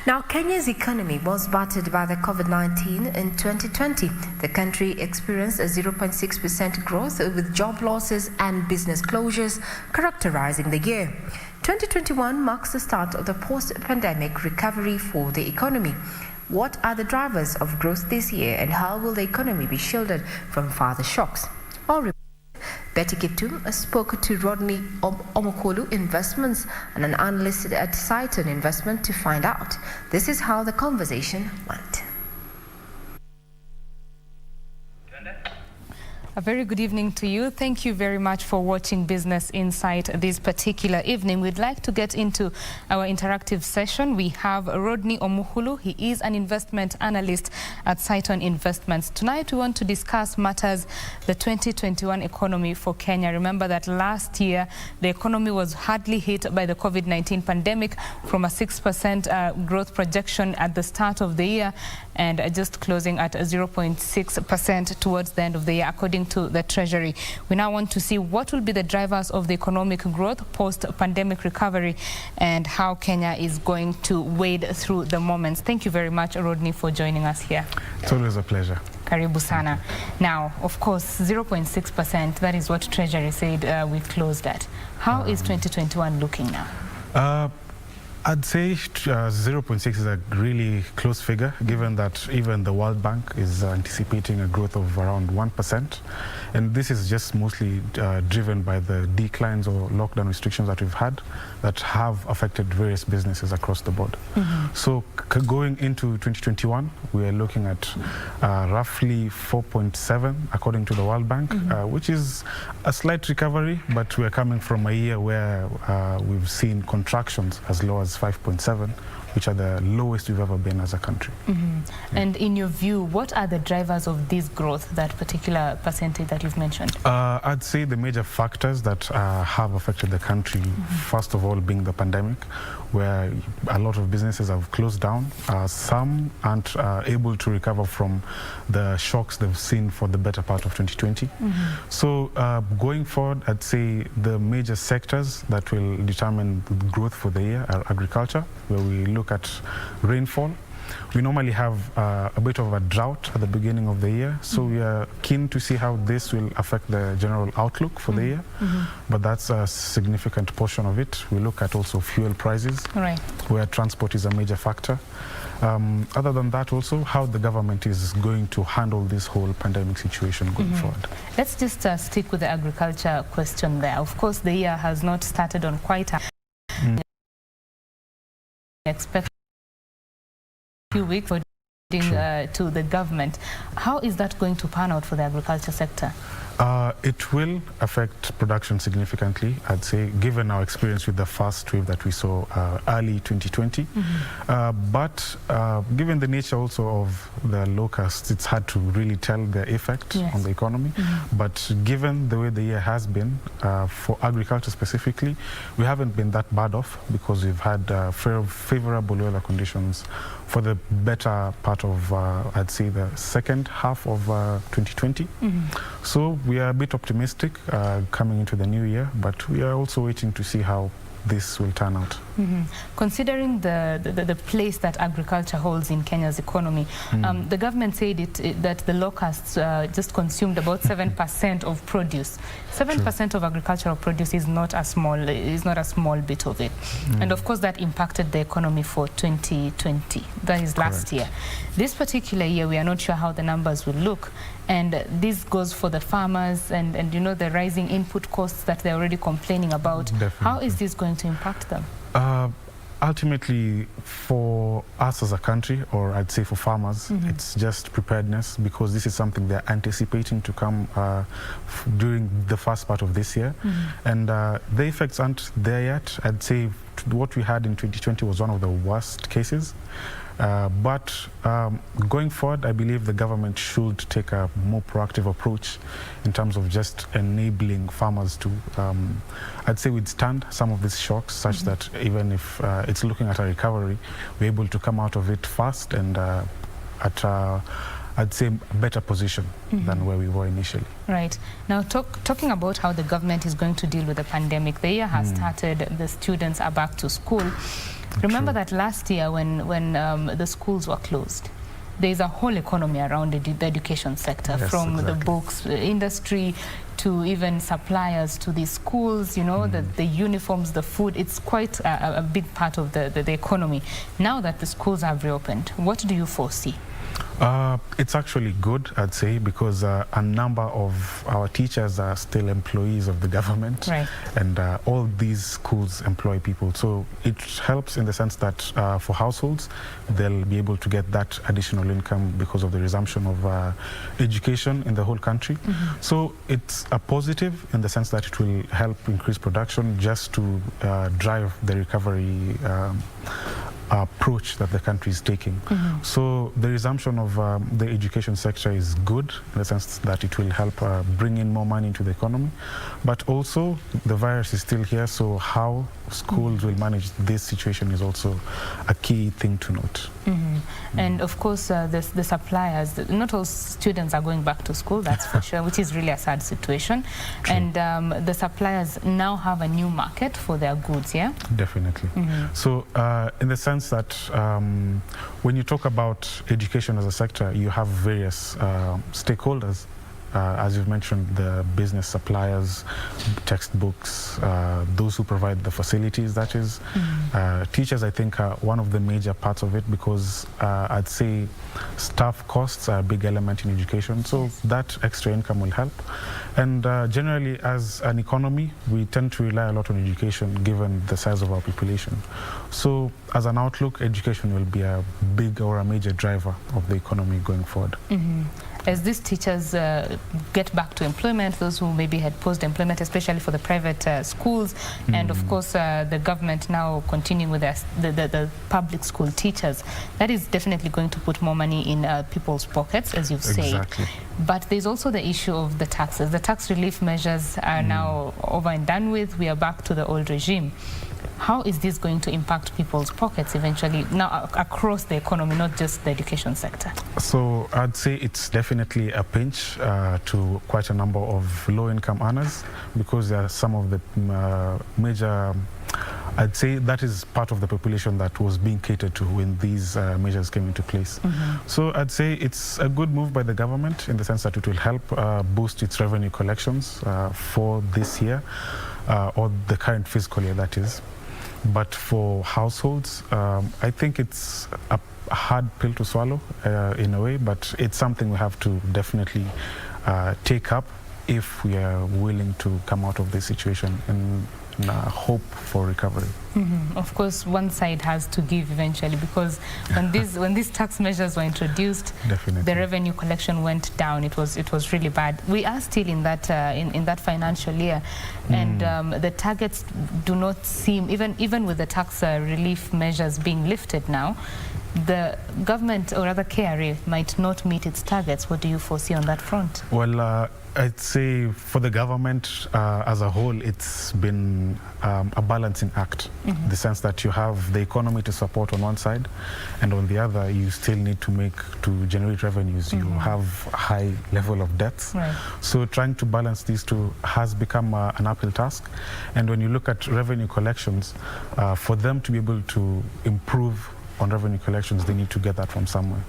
Now, Kenya's economy was battered by the COVID-19 in 2020. The country experienced a 0.6% growth with job losses and business closures characterizing the year. 2021 marks the start of the post-pandemic recovery for the economy. What are the drivers of growth this year and how will the economy be shielded from further shocks? Betty Kiptum spoke to Rodney Omokolu Investments and an analyst at Saiton Investment to find out. This is how the conversation went. A very good evening to you. Thank you very much for watching Business Insight this particular evening. We'd like to get into our interactive session. We have Rodney Omuhulu. He is an investment analyst at Saiton Investments. Tonight we want to discuss matters the 2021 economy for Kenya. Remember that last year the economy was hardly hit by the COVID-19 pandemic, from a 6% growth projection at the start of the year and just closing at 0.6% towards the end of the year, according to the Treasury. We now want to see what will be the drivers of the economic growth post-pandemic recovery and how Kenya is going to wade through the moments. Thank you very much, Rodney, for joining us here. It's always a pleasure. Karibu sana. Now, of course, 0.6%, that is what Treasury said we closed at. How is 2021 looking now? I'd say 0.6 is a really close figure, given that even the World Bank is anticipating a growth of around 1%. And this is just mostly driven by the declines or lockdown restrictions that we've had that have affected various businesses across the board. So going into 2021, we are looking at roughly 4.7 according to the World Bank, which is a slight recovery, but we're coming from a year where we've seen contractions as low as 5.7, which are the lowest we've ever been as a country. And in your view, what are the drivers of this growth, that particular percentage that you've mentioned? I'd say the major factors that have affected the country, first of all being the pandemic, where a lot of businesses have closed down. Some aren't able to recover from the shocks they've seen for the better part of 2020. So going forward, I'd say the major sectors that will determine the growth for the year are agriculture, where we look at rainfall. We normally have a bit of a drought at the beginning of the year, so we are keen to see how this will affect the general outlook for the year. But that's a significant portion of it. We look at also fuel prices, where transport is a major factor. Other than that, also how the government is going to handle this whole pandemic situation going forward. Let's just stick with the agriculture question there. Of course, the year has not started on quite a expect few weeks to the government. How is that going to pan out for the agriculture sector? It will affect production significantly, I'd say, given our experience with the first wave that we saw early 2020. But given the nature also of the locusts, it's hard to really tell their effect on the economy. But given the way the year has been, for agriculture specifically, we haven't been that bad off because we've had favorable weather conditions for the better part of, I'd say, the second half of 2020. So we are a bit optimistic coming into the new year, but we are also waiting to see how this will turn out. Considering the place that agriculture holds in Kenya's economy, the government said that the locusts just consumed about 7% of produce. 7% of agricultural produce is not a small bit of it. And of course that impacted the economy for 2020. That is last year. This particular year, we are not sure how the numbers will look. And this goes for the farmers and you know, the rising input costs that they're already complaining about. How is this going to impact them? Ultimately, for us as a country, or I'd say for farmers, it's just preparedness, because this is something they're anticipating to come during the first part of this year. And the effects aren't there yet. I'd say what we had in 2020 was one of the worst cases. But going forward, I believe the government should take a more proactive approach in terms of just enabling farmers to, I'd say, withstand some of these shocks, such that even if it's looking at a recovery, we're able to come out of it fast and at I'd say, a better position than where we were initially. Right. Now, talking about how the government is going to deal with the pandemic, the year has started, the students are back to school. Remember that last year when the schools were closed, there's a whole economy around the education sector, from the books industry to even suppliers to the schools, you know, the uniforms, the food. It's quite a big part of the economy. Now that the schools have reopened, what do you foresee? It's actually good, I'd say, because a number of our teachers are still employees of the government, right. And all these schools employ people. So it helps in the sense that for households, they'll be able to get that additional income because of the resumption of education in the whole country. So it's a positive in the sense that it will help increase production just to drive the recovery approach that the country is taking. So the resumption of the education sector is good in the sense that it will help bring in more money into the economy, but also the virus is still here, so how schools will manage this situation is also a key thing to note. And of course the suppliers, not all students are going back to school, that's for sure, which is really a sad situation. True. And the suppliers now have a new market for their goods, yeah? Definitely. So in the sense that when you talk about education as a sector, you have various stakeholders. As you've mentioned, the business suppliers, textbooks, those who provide the facilities, that is. Teachers, I think, are one of the major parts of it because I'd say staff costs are a big element in education, so that extra income will help. And generally, as an economy, we tend to rely a lot on education given the size of our population. So as an outlook, education will be a big or a major driver of the economy going forward. As these teachers get back to employment, those who maybe had paused employment, especially for the private schools, and of course the government now continuing with the public school teachers, that is definitely going to put more money in people's pockets, as you've said. But there's also the issue of the taxes. The tax relief measures are now over and done with. We are back to the old regime. How is this going to impact people's pockets eventually, now across the economy, not just the education sector? So I'd say it's definitely a pinch to quite a number of low-income earners because there are some of the major, I'd say that is part of the population that was being catered to when these measures came into place. So I'd say it's a good move by the government in the sense that it will help boost its revenue collections for this year, or the current fiscal year, that is. But for households, I think it's a hard pill to swallow in a way, but it's something we have to definitely take up if we are willing to come out of this situation and hope for recovery. Of course, one side has to give eventually, because when these tax measures were introduced, the revenue collection went down. It was really bad. We are still in that in that financial year, and the targets do not seem, even with the tax relief measures being lifted now, the government, or rather KRA, might not meet its targets. What do you foresee on that front? Well, I'd say for the government as a whole, it's been a balancing act. The sense that you have the economy to support on one side, and on the other, you still need to generate revenues. You have a high level of debts. So trying to balance these two has become an uphill task. And when you look at revenue collections, for them to be able to improve on revenue collections, they need to get that from somewhere.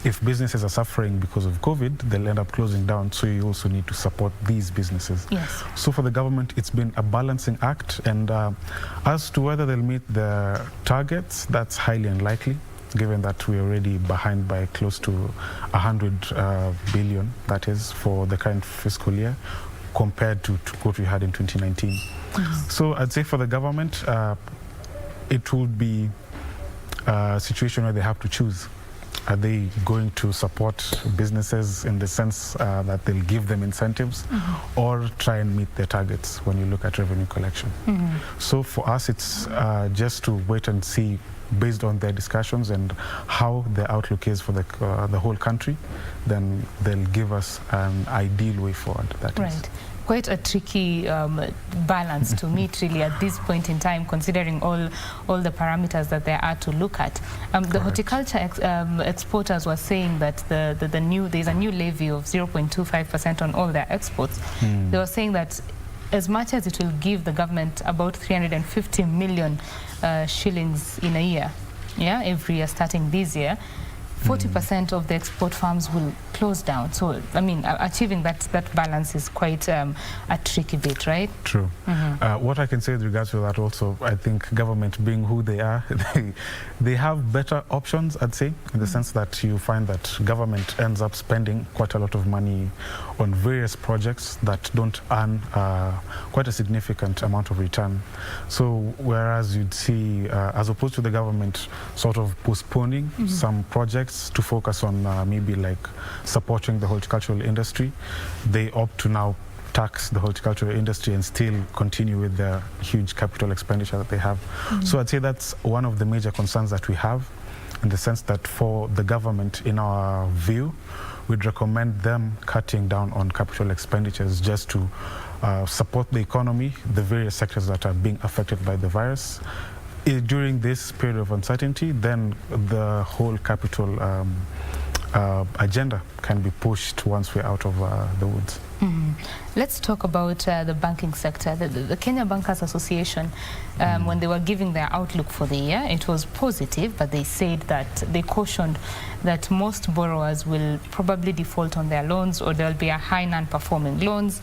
If businesses are suffering because of COVID, they'll end up closing down, so you also need to support these businesses. So for the government, it's been a balancing act, and as to whether they'll meet the targets, that's highly unlikely, given that we're already behind by close to 100 billion, that is, for the current fiscal year, compared to what we had in 2019. So I'd say for the government, it would be a situation where they have to choose. Are they going to support businesses in the sense that they'll give them incentives, or try and meet their targets when you look at revenue collection? So for us, it's just to wait and see, based on their discussions and how the outlook is for the whole country, then they'll give us an ideal way forward. That is. Quite a tricky balance to meet, really, at this point in time, considering all the parameters that there are to look at. The horticulture exporters were saying that there's a new levy of 0.25% on all their exports. They were saying that as much as it will give the government about 350 million shillings in a year, every year starting this year, 40% of the export farms will closed down. So, I mean, achieving that balance is quite a tricky bit, right? True. What I can say with regards to that also, I think government being who they are, they have better options, I'd say, in the sense that you find that government ends up spending quite a lot of money on various projects that don't earn quite a significant amount of return. So whereas you'd see, as opposed to the government sort of postponing some projects to focus on maybe like supporting the horticultural industry, they opt to now tax the horticultural industry and still continue with the huge capital expenditure that they have. So I'd say that's one of the major concerns that we have, in the sense that for the government, in our view, we'd recommend them cutting down on capital expenditures just to support the economy, the various sectors that are being affected by the virus. During this period of uncertainty, then the whole capital agenda can be pushed once we're out of the woods. Let's talk about the banking sector. The Kenya Bankers Association, when they were giving their outlook for the year, it was positive, but they said that they cautioned that most borrowers will probably default on their loans, or there'll be a high non-performing loans,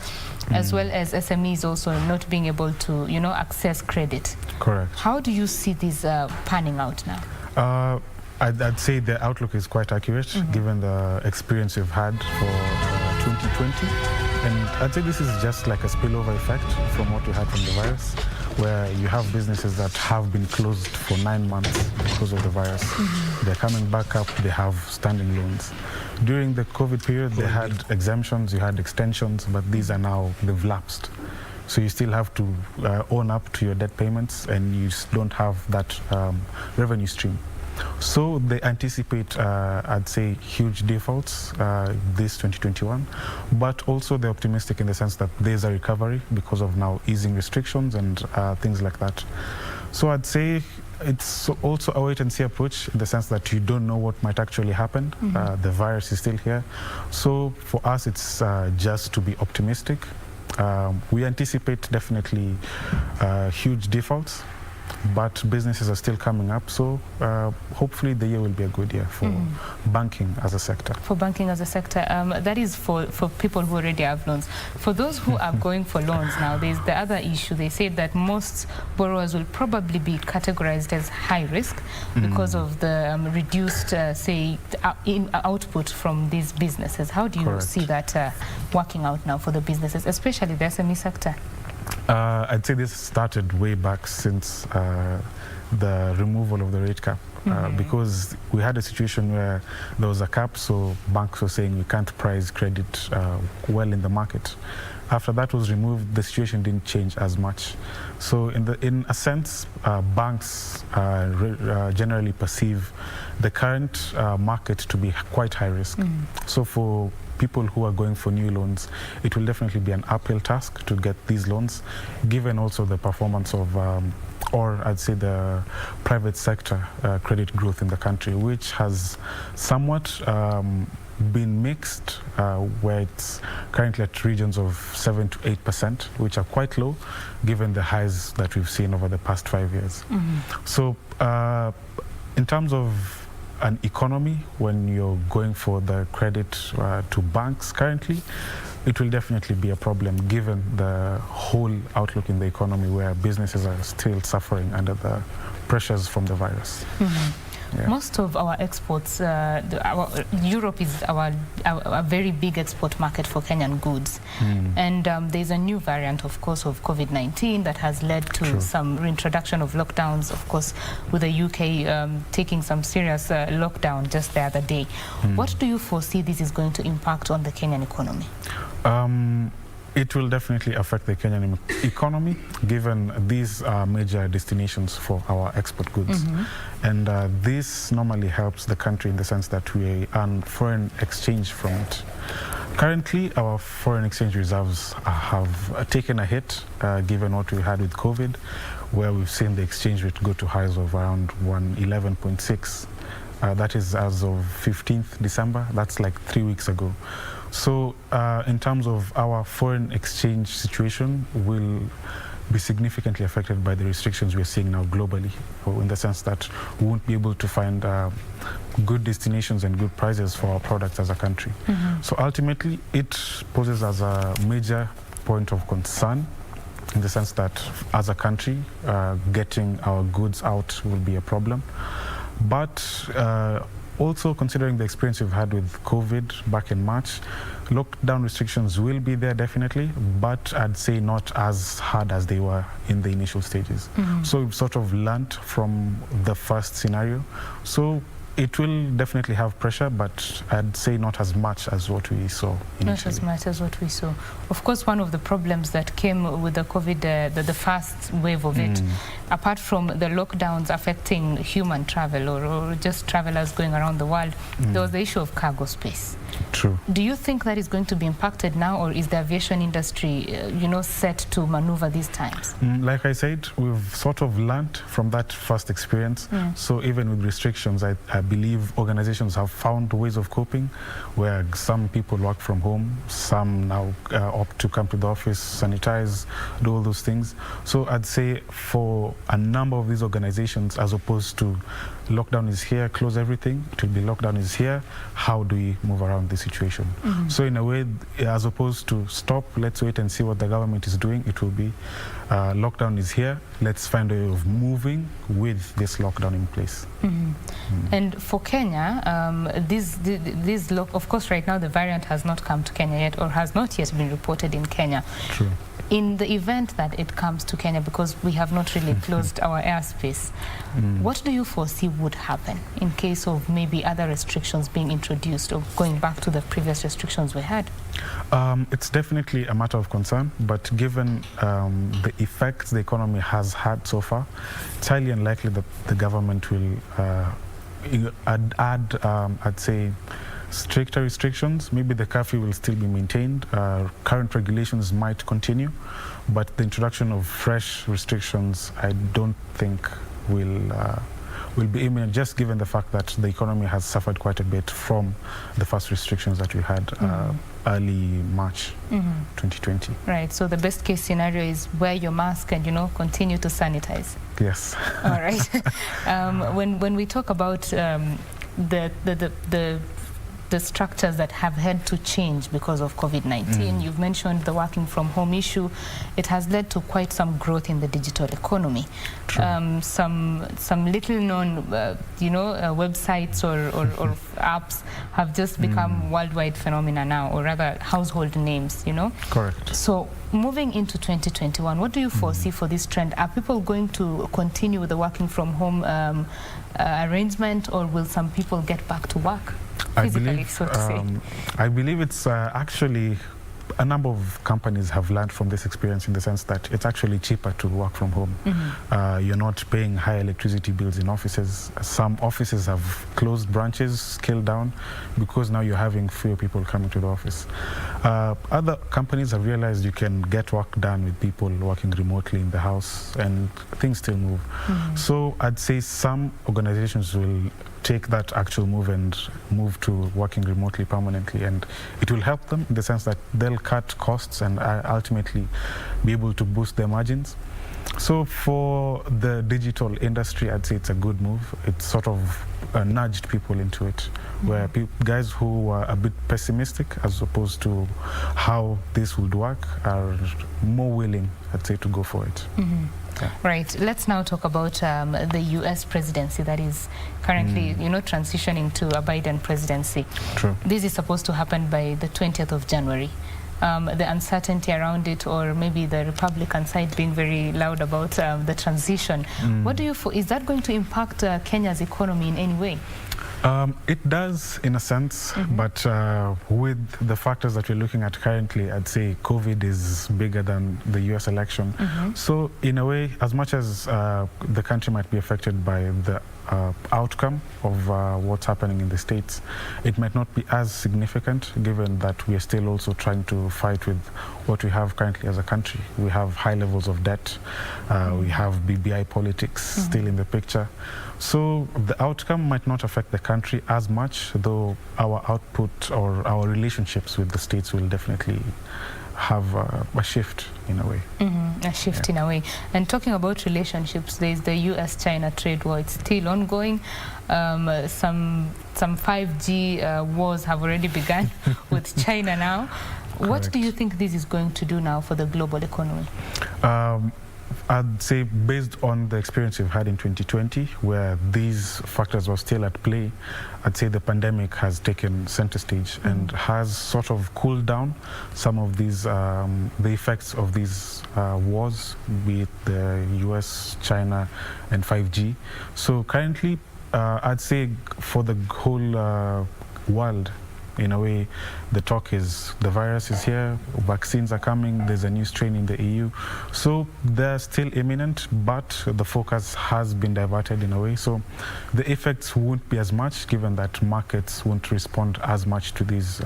as well as SMEs also not being able to, you know, access credit. Correct. How do you see this panning out now? I'd say the outlook is quite accurate, given the experience we've had for 2020. And I'd say this is just like a spillover effect from what we had from the virus, where you have businesses that have been closed for 9 months because of the virus. They're coming back up, they have standing loans. During the COVID period, they had exemptions, you had extensions, but these are now, they've lapsed. So you still have to own up to your debt payments, and you don't have that revenue stream. So they anticipate, I'd say, huge defaults this 2021, but also they're optimistic in the sense that there's a recovery because of now easing restrictions and things like that. So I'd say it's also a wait-and-see approach, in the sense that you don't know what might actually happen. The virus is still here. So for us, it's just to be optimistic. We anticipate definitely huge defaults, but businesses are still coming up, so hopefully the year will be a good year for banking as a sector. For banking as a sector, that is for people who already have loans. For those who are going for loans now, there's the other issue. They said that most borrowers will probably be categorized as high risk because of the reduced, say, output from these businesses. How do you see that working out now for the businesses, especially the SME sector? I'd say this started way back since the removal of the rate cap, because we had a situation where there was a cap, so banks were saying we can't price credit well in the market. After that was removed, the situation didn't change as much. So in a sense, banks generally perceive the current market to be quite high risk. So for people who are going for new loans, it will definitely be an uphill task to get these loans, given also the performance of, or I'd say the private sector credit growth in the country, which has somewhat been mixed, where it's currently at regions of 7 to 8%, which are quite low, given the highs that we've seen over the past 5 years. So in terms of an economy, when you're going for the credit to banks currently, it will definitely be a problem, given the whole outlook in the economy, where businesses are still suffering under the pressures from the virus. Most of our exports, Europe is a very big export market for Kenyan goods. And there's a new variant, of course, of COVID-19 that has led to some reintroduction of lockdowns, of course, with the UK taking some serious lockdown just the other day. What do you foresee this is going to impact on the Kenyan economy? It will definitely affect the Kenyan economy, given these are major destinations for our export goods. And this normally helps the country in the sense that we earn foreign exchange from it. Currently, our foreign exchange reserves have taken a hit, given what we had with COVID, where we've seen the exchange rate go to highs of around 111.6. That is as of 15th December. That's like 3 weeks ago. So in terms of our foreign exchange situation, will be significantly affected by the restrictions we are seeing now globally, in the sense that we won't be able to find good destinations and good prices for our products as a country. So ultimately, it poses as a major point of concern, in the sense that as a country, getting our goods out will be a problem. But also considering the experience we've had with COVID back in March, lockdown restrictions will be there definitely, but I'd say not as hard as they were in the initial stages. So we've sort of learned from the first scenario. So it will definitely have pressure, but I'd say not as much as what we saw initially. Not as much as what we saw. Of course, one of the problems that came with the COVID, the first wave of it, apart from the lockdowns affecting human travel or just travelers going around the world, there was the issue of cargo space. True. Do you think that is going to be impacted now, or is the aviation industry, set to maneuver these times? Like I said, we've sort of learned from that first experience. So even with restrictions, I believe organizations have found ways of coping, where some people work from home, some now opt to come to the office, sanitize, do all those things. So I'd say for a number of these organizations, as opposed to lockdown is here, close everything, it will be lockdown is here, how do we move around the situation? So in a way, as opposed to stop, let's wait and see what the government is doing, it will be lockdown is here, let's find a way of moving with this lockdown in place. And for Kenya, of course right now the variant has not come to Kenya yet, or has not yet been reported in Kenya. True. In the event that it comes to Kenya, because we have not really closed our airspace, what do you foresee would happen in case of maybe other restrictions being introduced or going back to the previous restrictions we had? It's definitely a matter of concern, but given the effects the economy has had so far, it's highly unlikely that the government will add, I'd say, stricter restrictions. Maybe the curfew will still be maintained. Current regulations might continue, but the introduction of fresh restrictions, I don't think will be imminent, just given the fact that the economy has suffered quite a bit from the first restrictions that we had early March 2020. Right, so the best case scenario is wear your mask and, continue to sanitize. Yes. All right. When we talk about the structures that have had to change because of COVID-19. You've mentioned the working from home issue. It has led to quite some growth in the digital economy. Some little known, websites or apps have just become worldwide phenomena now, or rather household names, Correct. So moving into 2021, what do you foresee for this trend? Are people going to continue with the working from home arrangement, or will some people get back to work? I believe it's actually a number of companies have learned from this experience, in the sense that it's actually cheaper to work from home. You're not paying high electricity bills in offices. Some offices have closed branches, scaled down, because now you're having fewer people coming to the office. Other companies have realized you can get work done with people working remotely in the house, and things still move. So I'd say some organizations will take that actual move and move to working remotely permanently, and it will help them in the sense that they'll cut costs and ultimately be able to boost their margins. So for the digital industry, I'd say it's a good move. It sort of nudged people into it, where guys who were a bit pessimistic as opposed to how this would work are more willing, I'd say, to go for it. Yeah. Right. Let's now talk about the U.S. presidency that is currently, transitioning to a Biden presidency. True. This is supposed to happen by the 20th of January. The uncertainty around it, or maybe the Republican side being very loud about the transition. What do you is that going to impact Kenya's economy in any way? It does, in a sense, but with the factors that we're looking at currently, I'd say COVID is bigger than the US election. So in a way, as much as the country might be affected by the outcome of what's happening in the States, it might not be as significant, given that we are still also trying to fight with what we have currently as a country. We have high levels of debt, we have BBI politics still in the picture. So the outcome might not affect the country as much, though our output or our relationships with the States will definitely have a shift in a way. A shift in a way. And talking about relationships, there's the US-China trade war. It's still ongoing. Some 5G wars have already begun with China now. What do you think this is going to do now for the global economy? I'd say based on the experience we've had in 2020, where these factors were still at play, I'd say the pandemic has taken center stage and has sort of cooled down some of these, the effects of these wars, be it the US, China, and 5G. So currently, I'd say for the whole world, in a way, the talk is the virus is here, vaccines are coming, there's a new strain in the EU. So they're still imminent, but the focus has been diverted in a way. So the effects won't be as much, given that markets won't respond as much to these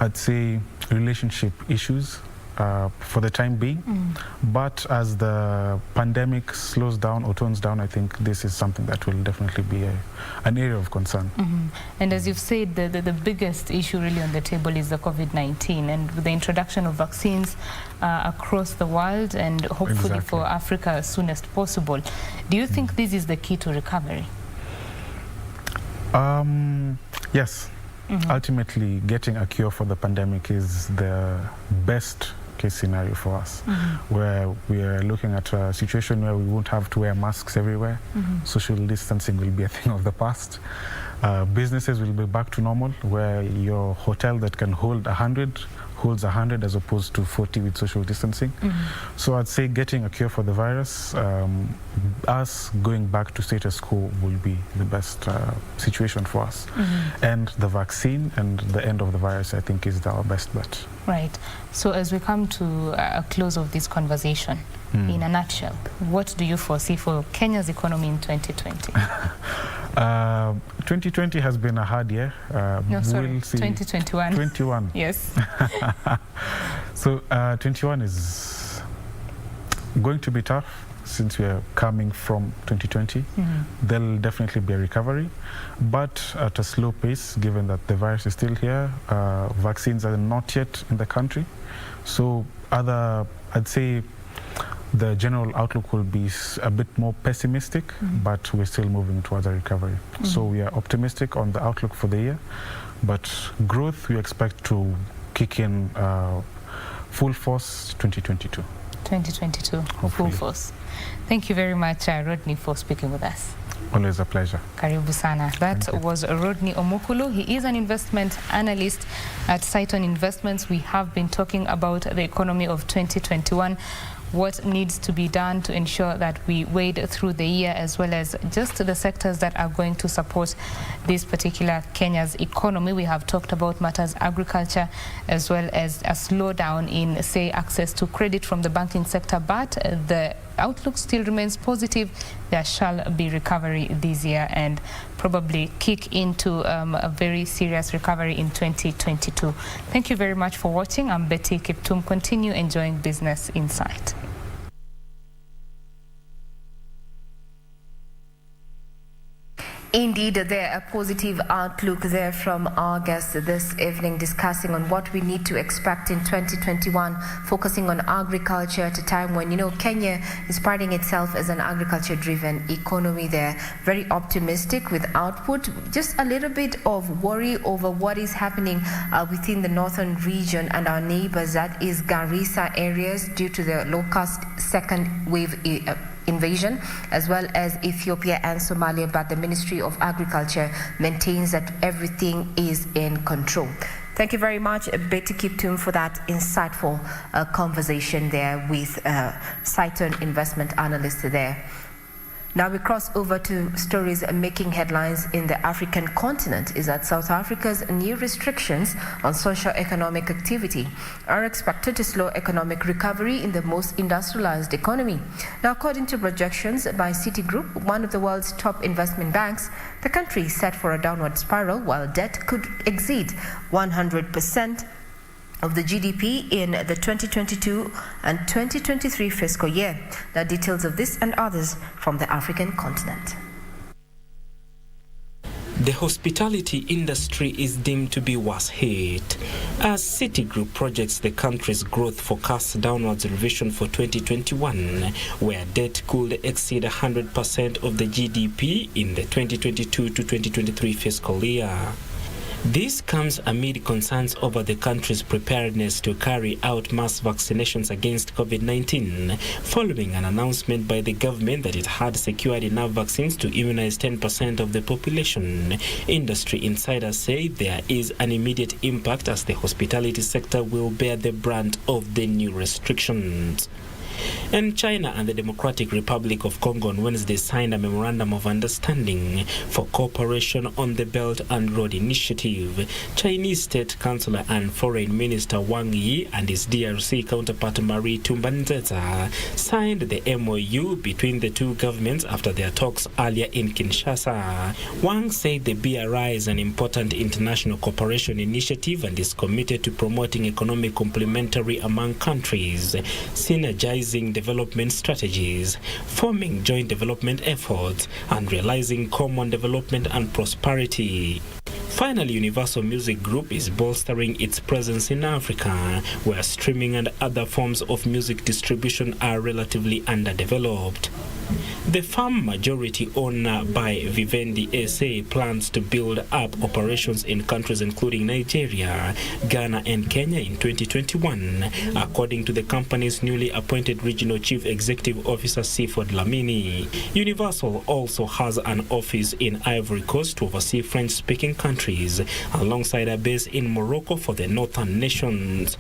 I'd say, relationship issues. For the time being, but as the pandemic slows down or tones down, I think this is something that will definitely be an area of concern. And as you've said, the biggest issue really on the table is the COVID-19, and with the introduction of vaccines across the world, and hopefully for Africa as soon as possible. Do you think this is the key to recovery? Yes. Ultimately, getting a cure for the pandemic is the best case scenario for us, where we are looking at a situation where we won't have to wear masks everywhere. Social distancing will be a thing of the past. Businesses will be back to normal, where your hotel that can hold 100 holds 100 as opposed to 40 with social distancing. So I'd say getting a cure for the virus, us going back to status quo will be the best situation for us. And the vaccine and the end of the virus, I think, is our best bet. Right. So as we come to a close of this conversation, in a nutshell, what do you foresee for Kenya's economy in 2020? 2020 has been a hard year. No, sorry, we'll see 2021. 21. Yes. So 21 is going to be tough since we are coming from 2020. There'll definitely be a recovery, but at a slow pace, given that the virus is still here. Vaccines are not yet in the country. So I'd say the general outlook will be a bit more pessimistic, but we're still moving towards a recovery. So we are optimistic on the outlook for the year, but growth we expect to kick in full force 2022. 2022, Hopefully. full force. Thank you very much, Rodney, for speaking with us. Always a pleasure. Karibu sana. That was Rodney Omukulu. He is an investment analyst at Saiton Investments. We have been talking about the economy of 2021, what needs to be done to ensure that we wade through the year, as well as just the sectors that are going to support this particular Kenya's economy. We have talked about matters agriculture, as well as a slowdown in, say, access to credit from the banking sector, but the outlook still remains positive. There shall be recovery this year and probably kick into a very serious recovery in 2022. Thank you very much for watching. I'm Betty Kiptum. Continue enjoying Business Insight. Indeed, there a positive outlook there from our guests this evening, discussing on what we need to expect in 2021, focusing on agriculture at a time when, you know, Kenya is priding itself as an agriculture-driven economy there. Very optimistic with output, just a little bit of worry over what is happening within the northern region and our neighbors, that is Garissa areas, due to the locust second wave invasion, as well as Ethiopia and Somalia, but the Ministry of Agriculture maintains that everything is in control. Thank you very much, Betty Kiptum, for that insightful conversation there with Saiton investment analyst there. Now we cross over to stories making headlines in the African continent. Is that South Africa's new restrictions on socio-economic activity are expected to slow economic recovery in the most industrialized economy. Now, according to projections by Citigroup, one of the world's top investment banks, the country is set for a downward spiral, while debt could exceed 100% of the GDP in the 2022 and 2023 fiscal year. The details of this and others from the African continent. The hospitality industry is deemed to be worse hit, as Citigroup projects the country's growth forecast downwards revision for 2021, where debt could exceed 100% of the GDP in the 2022 to 2023 fiscal year. This comes amid concerns over the country's preparedness to carry out mass vaccinations against COVID-19, following an announcement by the government that it had secured enough vaccines to immunize 10% of the population. Industry insiders say there is an immediate impact as the hospitality sector will bear the brunt of the new restrictions. And China and the Democratic Republic of Congo on Wednesday signed a memorandum of understanding for cooperation on the Belt and Road Initiative. Chinese State Councillor and Foreign Minister Wang Yi and his DRC counterpart Marie Tumbanzeta signed the MOU between the two governments after their talks earlier in Kinshasa. Wang said the BRI is an important international cooperation initiative and is committed to promoting economic complementary among countries, synergizing development strategies, forming joint development efforts, and realizing common development and prosperity. Finally, Universal Music Group is bolstering its presence in Africa, where streaming and other forms of music distribution are relatively underdeveloped. The firm, majority owner by Vivendi SA, plans to build up operations in countries including Nigeria, Ghana and Kenya in 2021, according to the company's newly appointed Regional Chief Executive Officer Seaford Lamini. Universal also has an office in Ivory Coast to oversee French-speaking countries, alongside a base in Morocco for the northern nations.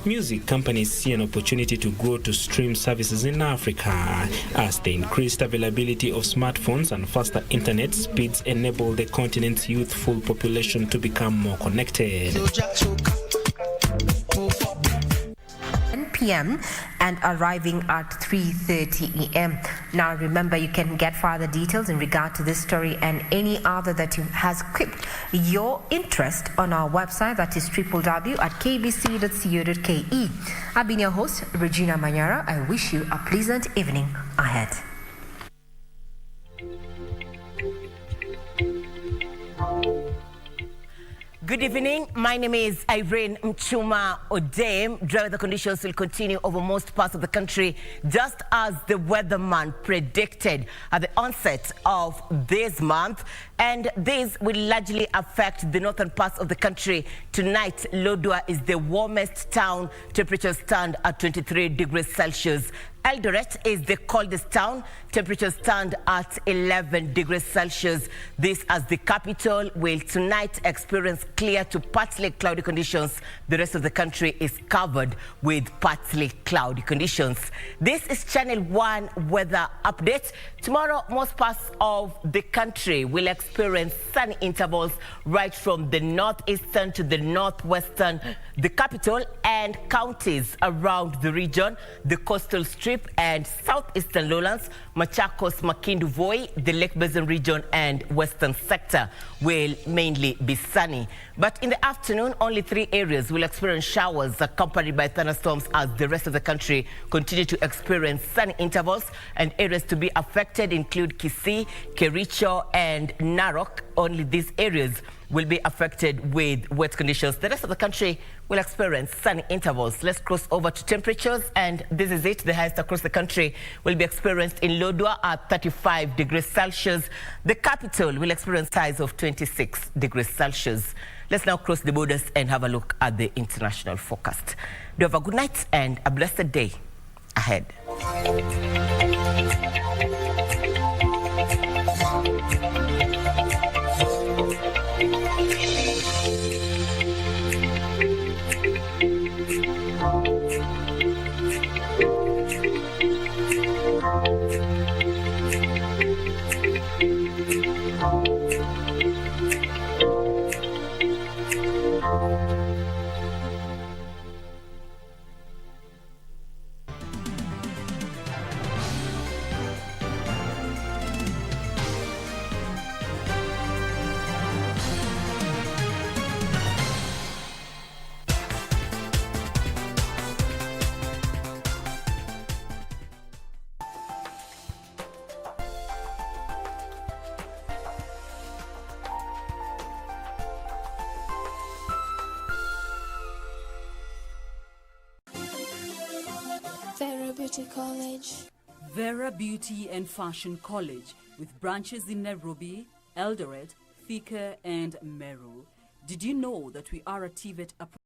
Music companies see an opportunity to grow to stream services in Africa as the increased availability of smartphones and faster internet speeds enable the continent's youthful population to become more connected. 10 p.m. and arriving at 3:30 a.m. Now remember, you can get further details in regard to this story and any other that has piqued your interest on our website, that is www.kbc.co.ke. I've been your host, Regina Manyara. I wish you a pleasant evening ahead. Good evening. My name is Irene Mchuma Odem. Dry weather conditions will continue over most parts of the country, just as the weatherman predicted at the onset of this month. And this will largely affect the northern parts of the country. Tonight, Lodwar is the warmest town. Temperatures stand at 23 degrees Celsius. Eldoret is the coldest town. Temperatures stand at 11 degrees Celsius. This as the capital will tonight experience clear to partly cloudy conditions. The rest of the country is covered with partly cloudy conditions. This is Channel 1 weather update. Tomorrow, most parts of the country will experience sunny intervals right from the northeastern to the northwestern, the capital and counties around the region, the coastal strip and southeastern lowlands, Machakos, Makindu, Voi, the Lake Basin region and western sector will mainly be sunny. But in the afternoon, only 3 areas will experience showers accompanied by thunderstorms as the rest of the country continue to experience sunny intervals, and areas to be affected include Kisii, Kericho and Narok. Only these areas will be affected with wet conditions. The rest of the country will experience sunny intervals. Let's cross over to temperatures, and this is it. The highest across the country will be experienced in Lodwar at 35 degrees Celsius. The capital will experience highs of 26 degrees Celsius. Let's now cross the borders and have a look at the international forecast. Do have a good night and a blessed day ahead. Vera Beauty College. Vera Beauty and Fashion College, with branches in Nairobi, Eldoret, Thika and Meru. Did you know that we are a TVET